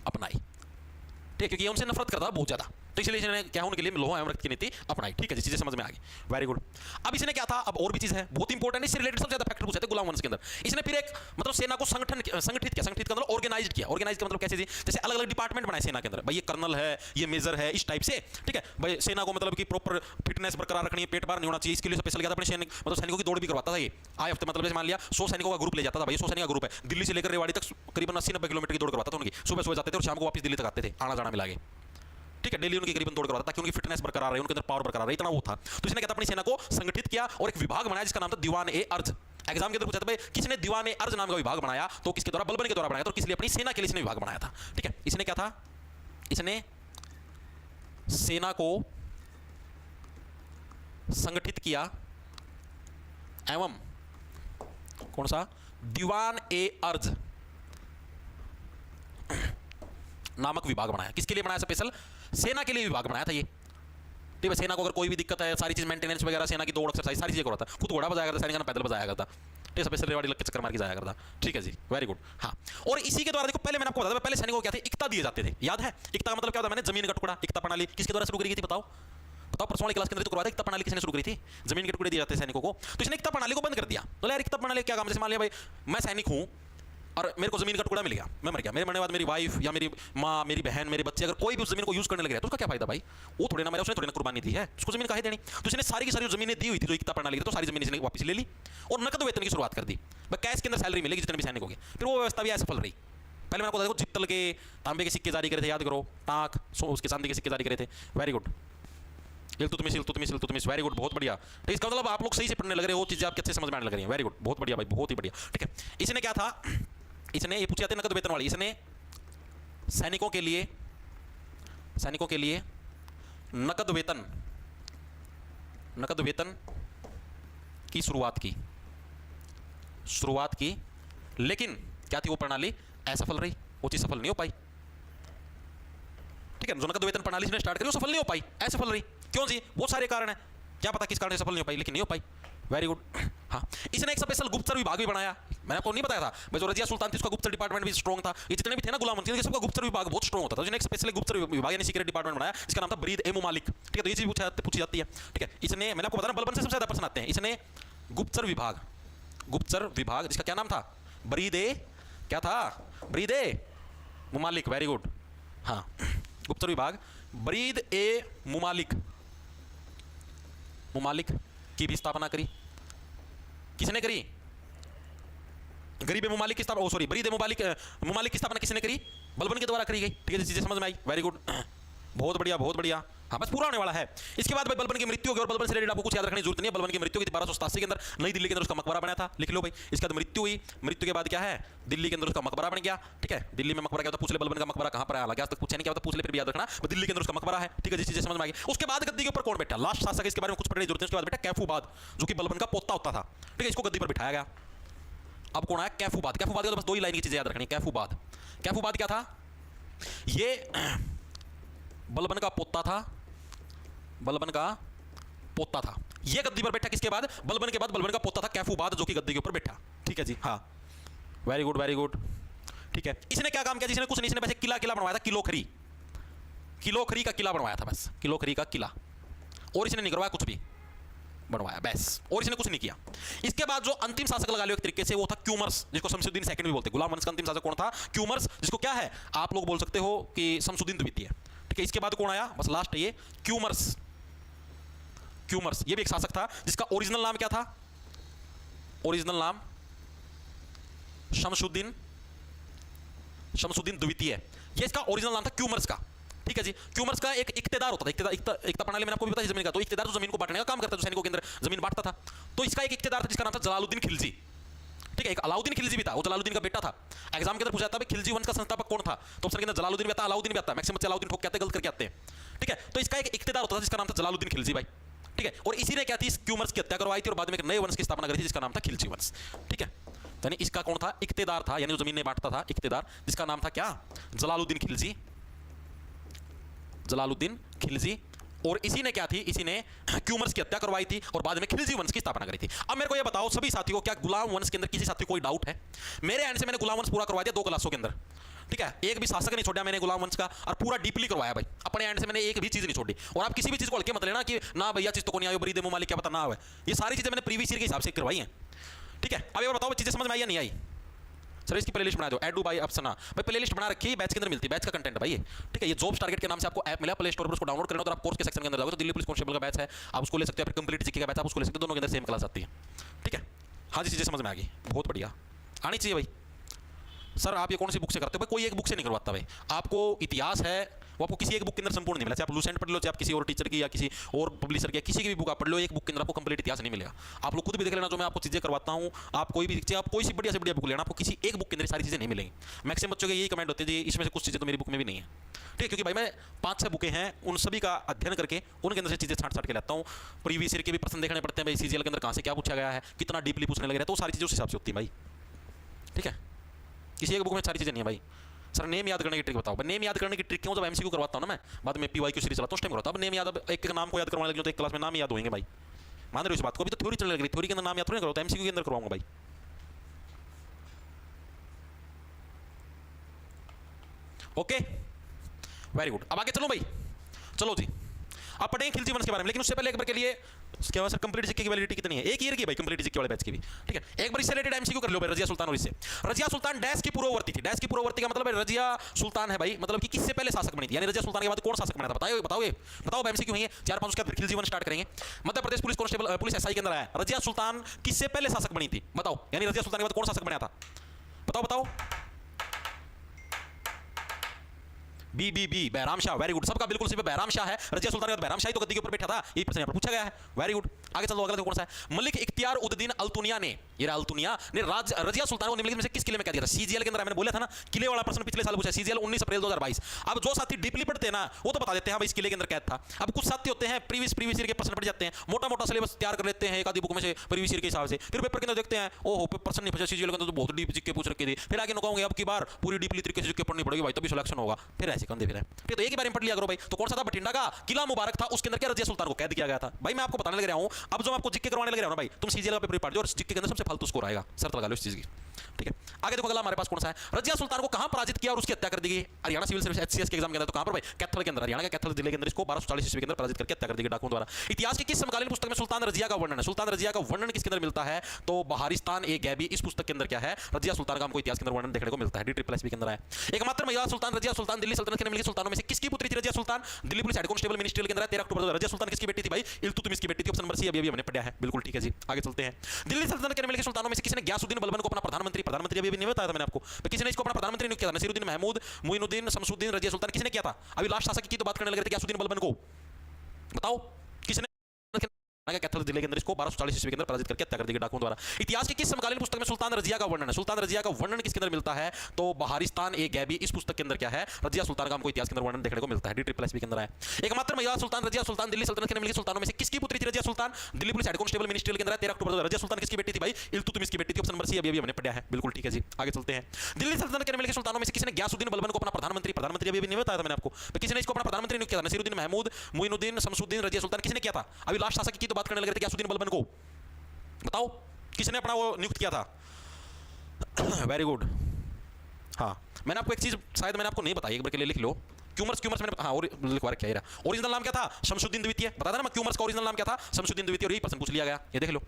अपनाई। ठीक है, क्योंकि ये उनसे नफरत करता बहुत ज्यादा, तो इसलिए इसने क्या उनके लिए लोहा एवं रक्त की नीति अपनाई। ठीक है जी, चीजें समझ में आ गई, वेरी गुड। अब इसने क्या था? अब और भी चीज है बहुत इंपॉर्टेंट, इससे रिलेटेड सबसे ज्यादा फैक्टर पूछे थे गुलाम वंश के अंदर। इसने फिर एक मतलब सेना को संगठित किया। संगठित का मतलब ऑर्गेनाइज्ड किया। ऑर्गेनाइज का मतलब कैसे जी? जैसे अलग अलग डिपार्टमेंट बनाए सेना के अंदर, भाई ये कर्नल है, ये मेजर है, इस टाइप से। ठीक है भाई, सेना को मतलब कि प्रॉपर फिटनेस बरकरार रखनी है, पेट बाहर नहीं होना चाहिए, इसके लिए स्पेशल किया था अपने सैनिक, मतलब सैनिकों की दौड़ भी करवाता था ये आए हफ्ते। मतलब मान लिया 100 सैनिकों का ग्रुप ले जाता था, भाई 100 सैनिक का ग्रुप है, दिल्ली से लेकर रेवाड़ी तक करीबन 80-90 किलोमीटर की दौड़ करवाता था उनकी। सुबह सुबह जाते थे और शाम को वापस दिल्ली तक आते थे, आना जाना मिला के। ठीक है, डेली उनकी करीबन दौड़ करवाता ताकि उनकी फिटनेस बरकरार रहे, उनके अंदर पावर बरकरार रहे, इतना वो था। तो इसने क्या था? अपनी सेना को संगठित किया और एक विभाग बनाया जिसका नाम था दीवान ए अर्ज। एग्जाम के अंदर पूछा था भाई किसने दीवान ए अर्ज नाम का विभाग बनाया? तो किसके द्वारा? बलबन के द्वारा बनाया था, और किस लिए? अपनी सेना के लिए इसने विभाग बनाया था। ठीक है, इसने क्या था? इसने सेना को संगठित किया एवं कौन सा? दीवान ए अर्ज नामक विभाग बनाया। किसके लिए बनाया? स्पेशल सेना के लिए विभाग बनाया था ये। ठीक है, सेना को अगर कोई भी दिक्कत है, सारी चीज मेंटेनेंस वगैरह, सेना की दौड़ एक्सरसाइज सारी चीजें करता था। खुद घोड़ा बजाया करता, सैनिक पैदल बजाया करता। ठीक है, स्पेशल रेवाड़ी लग के चक्कर मार के जाया करता। ठीक है जी, वेरी गुड। हाँ, और इसी के द्वारा देखो, पहले मैंने आपको बताया, पहले सैनिकों को क्या थे? इक्ता दिए जाते थे, याद है? इक्ता का मतलब क्या होता है? मैंने जमीन का टुकड़ा, इक्ता प्रणाली किसके द्वारा शुरू करी गई थी? बताओ बताओ, परसों वाली क्लास के अंदर तो करवाया था। इक्ता प्रणाली किसने शुरू करी थी? जमीन के टुकड़े दिए जाते हैं सैनिकों को। तो इसने इक्ता प्रणाली को बंद कर दिया। तो यार इक्ता प्रणाली क्या काम? जैसे मान लिया भाई मैं सैनिक हूं और मेरे को जमीन का टुकड़ा मिल गया, मैं मर गया, मेरे मरने के बाद मेरी वाइफ या मेरी माँ, मेरी बहन, मेरे बच्चे अगर कोई भी उस जमीन को यूज करने लग गया तो उसका क्या फायदा भाई? वो थोड़ी ना, मेरा उसने थोड़ी ना कुर्बानी दी है, उसको जमीन काहे देनी? तो इसने सारी की सारी जमीनें दी हुई थी जो इक्ता प्रणाली, तो सारी जमीन इसने वापस ले ली और नकद वेतन की शुरुआत कर दी। कैश के अंदर सैलरी मिलेगी जितने भी सैनिक हो गए। फिर वो व्यवस्था भी असफल रही। पहले मैंने आपको देखो जित्तल के तांबे के सिक्के जारी करे थे, याद करो, टाक उसके चांदी के सिक्के जारी करे थे। Very good, Iltutmish, very good, बहुत बढ़िया। तो इसका मतलब आप लोग सही से पढ़ने लग रहे हो, चीजें आपके अच्छे समझ में आने लग रही हैं। वेरी गुड, बहुत बढ़िया भाई, बहुत ही बढ़िया। ठीक है, इसने क्या था? इसने ये पूछे जाते नकद वेतन वाली, इसने सैनिकों के लिए नकद वेतन की शुरुआत की, लेकिन क्या थी वो प्रणाली? असफल रही, वो चीज सफल नहीं हो पाई। ठीक है, जो नकद वेतन प्रणाली ने स्टार्ट करी वो सफल नहीं हो पाई, असफल रही। क्यों जी? बहुत सारे कारण है, क्या पता किस कारण से सफल नहीं हो पाई, लेकिन नहीं हो पाई। Very good. हाँ, इसने एक स्पेशल गुप्तचर विभाग भी बनाया। मैंने आपको नहीं बताया था भाई, जो रजिया सुल्तान थी उसका गुप्तचर डिपार्टमेंट भी स्ट्रॉन्ग था। ये जितने भी थे ना गुलाम वंशी, सबका गुप्तचर विभाग बहुत स्ट्रॉन्ग होता था। उसने एक स्पेशल गुप्तचर विभाग यानी सीक्रेट डिपार्टमेंट बनाया जिसका नाम था बरीद ए मुमालिक। ठीक है, तो ये चीज पूछी जाती है। ठीक है, इसने, मैंने आपको बताया बलबन से सबसे ज्यादा प्रश्न आते हैं। इसने गुप्तचर विभाग जिसका क्या नाम था? बरीद ए, क्या था? बरीद ए मुमालिक। Very good. हाँ, गुप्तचर विभाग बरीद ए मुमालिक की भी स्थापना करी। किसने करी? गरीब मुमालिक की स्थापना, सॉरी बरीद मुमालिक की स्थापना किसने करी? बलबन के द्वारा करी गई। ठीक है, चीजें समझ में आई, वेरी गुड, बहुत बढ़िया बहुत बढ़िया। हाँ बस पूरा होने वाला है। इसके बाद भाई बलबन की मृत्यु होगी और बलबन से रिलेटेड आपको कुछ याद रखने की जरूरत नहीं है। बलबन की मृत्यु हुई थी 1287 के अंदर नई दिल्ली के अंदर, उसका मकबरा बना था, लिख लो भाई। इसके बाद मृत्यु हुई, मृत्यु के बाद क्या है, दिल्ली के अंदर उसका मकबरा बन गया। ठीक है, दिल्ली में मकबरा क्या होता है, पूछ ले बलबन का मकबरा कहां पर है, हालांकि आज तक पूछा नहीं क्या होता, पूछ ले फिर भी याद रखना, दिल्ली के अंदर उसका मकबरा है। ठीक है, चीजें समझ में आ गई। उसके बाद गद्दी के ऊपर कौन बैठा, लास्ट शासक, इसके बारे में कुछ पढ़ने की जरूरत है। उसके बाद बेटा कैफूबाद, जो कि बलबन का पोता होता था। ठीक है, इसको गद्दी पर बिठाया गया। अब कौन आया, कैफूबाद। कैफूबाद का तो बस दो ही लाइन की चीजें याद रखनी। कैफूबाद, कैफूबाद क्या था, ये बलबन का पोता था, बलबन का पोता था। ये गद्दी पर बैठा किसके बाद, बलबन के बाद बलबन का पोता था कैफूबाद, जो कि गद्दी के ऊपर बैठा। ठीक है जी, हाँ वेरी गुड वेरी गुड। ठीक है, इसने क्या काम किया, जिसने कुछ नहीं, इसने वैसे किला बनवाया था, किलोखरी का किला बनवाया था, बस किलोखरी का किला, और इसने नहीं करवाया कुछ भी, बनवाया बस, और इसने कुछ नहीं किया। इसके बाद जो अंतिम शासक लगा लो एक तरीके से, वो था क्यूमर्स, जिसको शमसुद्दीन सेकंड भी बोलते हैं। गुलाम वंश का अंतिम शासक कौन था, क्यूमर्स, जिसको क्या है आप लोग बोल सकते हो कि शमसुद्दीन द्वितीय। ठीक है, इसके बाद कौन आया, बस लास्ट है ये क्यूमर्स। क्यूमर्स ये भी एक शासक था, जिसका ओरिजिनल नाम क्या था, ओरिजिनल नाम शमसुद्दीन द्वितीय, ये इसका ओरिजिनल नाम था क्यूमर्स का। ठीक है जी, क्यूमर्स का एक इक्तेदार होता था, इक्ता प्रणाली में आपको भी पता है जमीन का, तो इक्तेदार जो जमीन को बांटने का काम करता है, जो सैनिकों के अंदर जमीन बांटता था, तो इसका एक इक्तेदार था जिसका नाम था जलालुद्दीन खिलजी। ठीक है, एक अलाउद्दीन खिलजी भी था, वो जलालुद्दीन का बेटा था। एग्जाम के अंदर पूछा जाता है खिलजी वंश का संस्थापक कौन था, तो ऑप्शन के अंदर जलालुद्दीन भी आता, अलाउद्दीन भी आता, मैक्सिमम अलाउद्दीन ठोक के आते, गलत करके आते हैं। ठीक है, तो इसका एक इक्तेदार होता था जिसका नाम था जलालुद्दीन खिलजी भाई। ठीक है, और इसी ने क्या थी, इस क्यूमर्स की हत्या करवाई थी और बाद में एक नए वंश की स्थापना करी थी जिसका नाम था खिलजी वंश। ठीक है, यानी इसका कौन था, इक्तेदार था, यानी जो जमीन में बांटता था इक्तेदार, जिसका नाम था क्या, जलालुद्दीन खिलजी, जलालुद्दीन खिलजी। और इसी ने क्या थी, इसी ने क्यूमर्स की हत्या करवाई थी और बाद में खिलजी वंश की स्थापना करी थी। अब मेरे को ये बताओ सभी साथियों, क्या गुलाम वंश के अंदर किसी साथी को कोई डाउट है? मेरे एंड से मैंने गुलाम वंश पूरा करवा दिया 2 क्लासों के अंदर। ठीक है, एक भी शासक नहीं छोड़ा मैंने गुलाम वंश का, और पूरा डीपली करवाया भाई, अपने एंड से मैंने एक भी चीज नहीं छोड़ी। और आप किसी भी चीज को हल्के मत लेना कि ना भैया चीज तो को नहीं आई, बरीद मुमालिक क्या पता ना आवे, ये सारी चीजें मैंने प्रीवियस ईयर के हिसाब से करवाई हैं। ठीक है, अब ये बताओ चीजें समझ में आई या नहीं आई? सर इसकी प्लेलिस्ट बना दो, एडू बाई ऑप्शन भाई, प्लेलिस्ट बना रखी है, बैच के अंदर मिलती है, बैच का कंटेंट है भाई ये। ठीक है, ये जॉब्स टारगेट के नाम से आपको ऐप मिला प्ले स्टोर पर, उसको डाउनलोड करना तो आप कोर्स के सेक्शन के अंदर जाओगे तो दिल्ली पुलिस कांस्टेबल का बैच है, आप उसको ले सकते हो, फिर कंप्लीट जीके का बैच आप उसको ले सकते हो, दोनों के अंदर सेम क्लास आती है। ठीक है, हाँ जी, चीजें समझ में आ गई, बहुत बढ़िया, आनी चाहिए भाई। सर आप ये कौन सी बुक से करते हो भाई? कोई एक बुक से नहीं करवाता भाई, आपको इतिहास है वो आपको किसी एक बुक के अंदर संपूर्ण नहीं मिला, चाहे आप लूसेंट पढ़ लो, चाहे आप किसी और टीचर की या किसी और पब्लिशर की, किसी की भी बुक आप पढ़ लो, एक बुक के अंदर आपको कंप्लीट इतिहास नहीं मिलेगा। आप लोग खुद भी देख लेना, जो मैं आपको चीजें करवाता हूँ, आप कोई भी आप कोई सी बढ़िया से बढ़िया बुक लेना, आपको किसी एक बुक के अंदर सारी चीजें नहीं मिलेंगी। मैक्सिमम बच्चों के यही कमेंट होते हैं, इसमें से कुछ चीजें तो मेरी बुक में भी नहीं है। ठीक है, क्योंकि भाई मैं 5-6 बुकें हैं, उन सभी का अध्ययन करके उनके अंदर से चीजें छांट के लाता हूँ। प्रीवियस ईयर के भी प्रश्न देखने पड़ते हैं भाई, सीजीएल के अंदर कहाँ से क्या पूछा गया है, कितना डीपली पूछने लग रहा है, तो सारी चीजें उस हिसाब से होती है भाई। ठीक है, किसी एक बुक में सारी चीजें नहीं है भाई। सर नेम याद करने की ट्रिक बताओ। नेम याद करने की ट्रिक क्यों, जब एमसीक्यू करवाता हूं ना मैं, बाद में पीवाईक्यू सीरीज चलाता हूं, उस टाइम करवाता हूं। अब नेम याद, अब एक नाम को याद करवाने लगे तो एक क्लास में नाम याद होंगे भाई, मान रहे हो इस बात को? अभी तो थ्योरी चलने लगी, थ्योरी के अंदर नाम याद थोड़ी करवाता, एमसीक्यू के अंदर करवाऊंगा भाई। ओके वेरी गुड, अब आगे चलो भाई, चलो जी आप पढ़ेंगे खिलजी वंश के बारे में, लेकिन उससे पहले एक बार के लिए क्या सर कंप्लीट जीके की वैलिडिटी कितनी है? 1 ईयर की भाई, कंप्लीट जीके वाले बैच की भी। ठीक है, एक बार इससे रिलेटेड एमसीक्यू कर लो भाई, रजिया सुल्तान और इससे। रजिया सुल्तान डैश की पूर्ववर्ती थी, डैश की पूर्ववर्ती का मतलब है रजिया सुल्तान है भाई, मतलब कि किससे पहले शासक बनी थी, यानी रजिया सुल्तान के बाद कौन शासक बना था? बताओ बताओ बताओ, एमसीक्यू है 4-5, उसके बाद खिलजी वंश स्टार्ट करेंगे। Madhya Pradesh police constable police SI के अंदर आया, रजिया सुल्तान किससे पहले शासक बनी थी? बताओ, यानी रजिया सुल्तान के बाद कौन शासक बना था? बताओ बताओ। B Bahram Shah, very good, सबका बिल्कुल सिर्फ बहराम शाह है। रजिया सुल्तान के बाद बहराम शाह तो गद्दी के ऊपर बैठा था, ये प्रश्न यहाँ पर पूछा गया है, वेरी गुड। आगे चलो, अगला कौन सा है? मलिक इख्तियार उद्दीन अल्तुनिया ने, ये अल्तुनिया ने रजिया सुल्तान को निम्नलिखित में से किस किले में क्या दिया था? सीजीएल के अंदर मैंने बोला था ना, किले वाला प्रश्न पिछले साल पूछा, सीजीएल 19 अप्रैल 2022। अब जो साथी डीपली पढ़ते हैं ना, वो तो बता देते हैं भाई इस किले के अंदर कैद था। अब कुछ साथी होते हैं प्रीवियस ईयर के प्रश्न पढ़ जाते हैं, मोटा सिलेबस तैयार कर लेते हैं एक आधी बुक में से प्रीवियस ईयर के हिसाब से, फिर पेपर के अंदर देखते हैं ओहो प्रश्न नहीं पूछा, सीजीएल के अंदर तो बहुत डीप जीके पूछ रखे थे, फिर आगे कहोगे अब की बार पूरी डीपली तरीके से जीके पढ़नी पड़ेगी भाई, तभी सिलेक्शन होगा, फिर ऐसे कंधे फिर ठीक है। तो एक ही बार पढ़ लिया करो भाई। तो कौन सा था? बठिंडा का किला मुबारक था, उसके अंदर क्या रजिया सुल्तान को कैद किया गया था भाई। मैं आपको बताने लग रहा हूं, अब जो आपको जीके करवाने लग रहा हूं ना भाई, तुम सीजीएल का पेपर पढ़ लो और जीके के अंदर सबसे फालतू स्कोर आएगा, शर्त लगा लो इस चीज की। ठीक है, आगे देखो अगला हमारे पास कौन सा है? रजिया सुल्तान को कहां पराजित किया और उसकी हत्या कर दी गई? हरियाणा सिविल सर्विस एचसीएस के एग्जाम के अंदर, तो कहां पर भाई? कैथल के अंदर, हरियाणा के कैथल जिले के अंदर इसको 1240 ईस्वी के अंदर पराजित करके हत्या कर दी गई डाकुओं द्वारा। इतिहास की किस समकालीन पुस्तक में सुल्तान रजिया का वर्णन है? सुल्तान रजिया का वर्णन किसके अंदर मिलता है? तो बहारिस्तान ए गैबी, इस पुस्तक के अंदर क्या है? रजिया सुल्तान का हमको इतिहास के अंदर वर्णन देखने को मिलता है, DSSP के अंदर है। एकमात्र महिला सुल्तान रजिया सुल्तान दिल्ली सल्तनत के निम्नलिखित सुल्तानों में से किसकी पुत्री थी Razia Sultan? Delhi police head constable ministerial के अंदर 13 अक्टूबर। रजिया सुल्तान किसकी बेटी थी भाई? इल्तुतमिश की बेटी थी, ऑप्शन नंबर सी अभी हमने पढ़ा है, बिल्कुल ठीक है जी। आगे चलते हैं, दिल्ली सल्तनत के निम्नलिखित सुल्तानों में से किसने गयासुद्दीन बलबन को अपना प्रधानमंत्री प्रधानमंत्री अभी नहीं बताया था मैंने आपको। तो किसी ने इसको अपना प्रधानमंत्री नियुक्त किया था, नसीरुद्दीन महमूद, मुइनुद्दीन, शमसुद्दीन, रजिया सुल्तान, किसने किया था? अभी लास्ट शासक की तो बात करने लगे थे गयासुद्दीन बलबन को, बताओ किसने कैथल जिले के अंदर इसको 1240 ईस्वी के अंदर पराजित करके हत्या कर दी डाकुओं द्वारा। इतिहास की किस समकालीन पुस्तक में सुल्तान रजिया का वर्णन है? सुल्तान रजिया का वर्णन किसके अंदर मिलता है? तो बहारिस्तान ए गैबी, इस पुस्तक के अंदर क्या है, रजिया सुल्तान का हमको इतिहास के अंदर वर्णन देखने को मिलता है। DSSB के अंदर है। एकमात्र महिला सुल्तान रजिया सुल्तान दिल्ली सल्तनत के निम्नलिखित सुल्तानों में से किसकी पुत्री थी Razia Sultan? Delhi police head constable ministerial के अंदर है 13 अक्टूबर। रजिया सुल्तान किसकी बेटी थी भाई? इल्तुतमिश की बेटी थी। ऑप्शन नंबर सी अभी हमने पढ़ा है, बिल्कुल ठीक है जी। आगे चलते हैं। दिल्ली सल्तनत के निम्नलिखित सुल्तानों में से किसने गयासुद्दीन बलबन को अपना प्रधानमंत्री अभी नहीं बताया था मैंने आपको। तो किसने इसको अपना प्रधानमंत्री नियुक्त किया था? नसीरुद्दीन महमूद, मुइनुद्दीन, शमसुद्दीन, रजिया सुल्तान, किसने किया था? अभी लास्ट शासक की तो बात करने लगे थे गयासुद्दीन बलबन को, बताओ किसने अपना वो नियुक्त किया था? Very good. हाँ, मैंने आपको एक चीज शायद मैंने आपको नहीं बताई, एक बार के लिए लिख लो। क्यूमर्स मैंने हाँ और लिखवा रखा है। ओरिजिनल नाम क्या था? शमसुद्दीन द्वितीय। बता देना मैं, क्यूमर्स का ओरिजिनल नाम क्या था? शमसुद्दीन द्वितीय। और यही प्रश्न पूछ लिया गया, ये देख लो।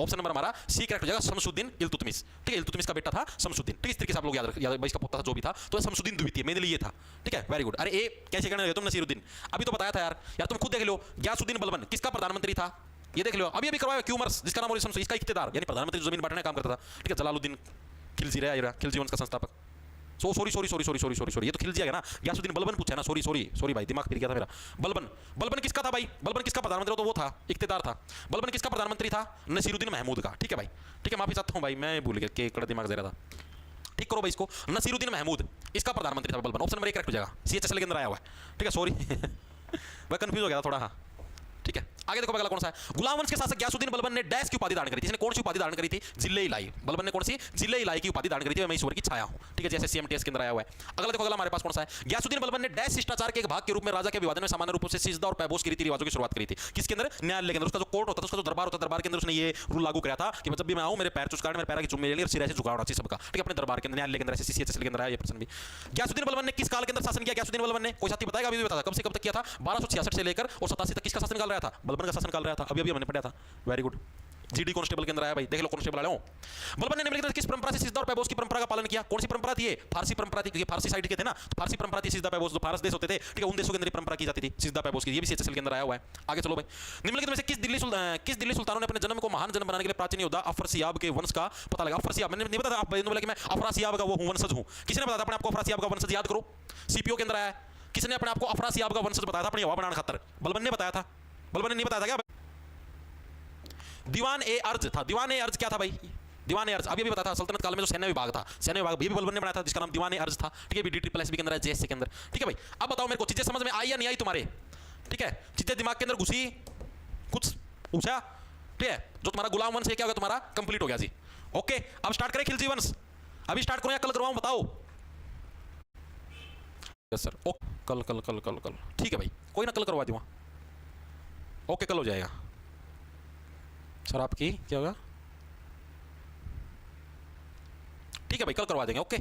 ऑप्शन नंबर हमारा सी करेक्ट हो जाएगा, शमसुद्दीन इल्तुतमिश। ठीक है, इल्तुतमिश का बेटा था शमसुद्दीन। ठीक है, इस तरीके से आप लोग याद इसका पोता था जो भी था, तो शमसुद्दीन द्वितीय मेरे लिए ये था। ठीक है, वेरी गुड। अरे ए कैसे करने लगे तुम नसीरुद्दीन? अभी तो बताया था यार तुम खुद देख लो। गयासुद्दीन बलबन किसका प्रधानमंत्री था? ये देख लो, अभी करवाया क्यूमर्स, जिसका नाम शमसुद्दीन, इसका इख्तियार यानी प्रधानमंत्री जमीन बांटने का काम करता था। ठीक है, जलालुद्दीन खिलजी रहा, खिलजी वंश का संस्थापक। सॉरी, ये तो खिलजी आ गया ना, गयासुद्दीन बलबन पूछा ना। सॉरी भाई, दिमाग फिर गया था मेरा। बलबन किसका था भाई? बलबन किसका प्रधानमंत्री? तो वो था, इख्तियार था। बलबन किसका प्रधानमंत्री था? नसीरुद्दीन महमूद का। ठीक है भाई, ठीक है, माफी चाहता हूँ भाई, मैं भूल गया कि कड़ा दिमाग दे रहा था। ठीक करो भाई इसको, नसीरुद्दीन महमूद इसका प्रधानमंत्री था बलबन। ऑप्शन नंबर 1 करेक्ट हो जाएगा, CHSL के अंदर आया हुआ है। ठीक है, सॉरी मैं कंफ्यूज हो गया था थोड़ा। हाँ ठीक है, आगे देखो अगला कौन सा है? गुलाम वंश के शासक गयासुद्दीन बलबन ने डैश की उपाधि धारण करी थी। इसने कौन सी उपाधि धारण करी थी? जिले इलाई। बलबन ने कौन सी? जिले इलाई की उपाधि धारण करी थी। मैं ईश्वर की छाया हूं। ठीक है, जैसे CMTS के अंदर आया हुआ है। अगला देखो, अगला हमारे पास कौन सा है? गयासुद्दीन बलबन ने डैश शिष्टाचार के एक भाग के रूप में राजा के विवादन में सामान्य रूप से सिजदा और पैबोस की रीति रिवाजों की शुरुआत करी थी। किसके अंदर? न्यायालय के अंदर। उसका जो कोर्ट होता था, उसका जो दरबार होता था, दरबार के अंदर उसने ये रूल लागू किया था कि जब भी मैं आऊं, मेरे पैर चुचकाड़, मेरे पैर की चुम्मे लेनी और सिर ऐसे झुकाव होना चाहिए सबका। ठीक है, अपने दरबार के अंदर, न्यायालय के अंदर, CHSL के अंदर आया ये प्रश्न भी। गयासुद्दीन बलबन ने किस काल के अंदर शासन किया? गयासुद्दीन बलबन ने कोई साथी बताएगा? अभी भी बता, कब से कब तक किया था? 1266 से लेकर और 87 तक किसका शासन निकाल रहा था? बलबन का शासन निकाल रहा था। अभी हमने पढ़ा था। Very good. GD कांस्टेबल के अंदर आया भाई, देख लो कांस्टेबल आया हूं। बलबन ने निम्नलिखित किस परंपरा से सिजदा और पैबोस की परंपरा का पालन किया? कौन सी परंपरा थी ये? फारसी परंपरा थी, क्योंकि फारसी साइड के थे ना, तो फारसी परंपरा थी सिजदा पैबोस, जो फारस देश होते थे। ठीक है, उन देशों के अंदर परंपरा की जाती थी सिजदा पैबोस की। ये भी CHSL के अंदर आया हुआ है। आगे चलो भाई, निम्नलिखित में से किस दिल्ली सुल्तानों ने अपने जन्म को महान जन्म बनाने के लिए प्राचीन योद्धा अफरसियाब के वंश का पता लगा? अफरसियाब मैंने नहीं बताया, आप बोला कि मैं अफरासियाब का वो वंशज हूं। किसने बताया अपने आपको अफरासियाब का वंशज? याद करो, CPO के अंदर आया है। किसने अपने आपको अफरासियाब का वंशज बताया था अपनी हवा बनाने खातर? बलबन ने बताया था। बलबन ने नहीं बताया था क्या? दीवान ए अर्ज था। दीवान ए अर्ज क्या था भाई? दीवान ए अर्ज अभी बताया था, सल्तनत काल में जो सैन्य विभाग था, सैन्य विभाग भी बलबन ने बनाया था, जिसका नाम दीवान ए अर्ज था। ठीक है, DSSB के अंदर है, JSC के अंदर। ठीक है भाई, अब बताओ मेरे को चीजें समझ में आई या नहीं आई तुम्हारे? ठीक है, चीजें दिमाग के अंदर घुसी, कुछ पूछा? ठीक है, जो तुम्हारा गुलाम वंश है क्या होगा तुम्हारा? कंप्लीट हो गया जी। ओके, अब स्टार्ट करें खिलजी वंश? अभी स्टार्ट करो या कल करवाऊं, बताओ? यस सर, कल। ठीक है भाई, कोई ना, कल करवा दूंगा। ओके, कल हो जाएगा सर। आपकी क्या होगा? ठीक है भाई, कल करवा देंगे। ओके।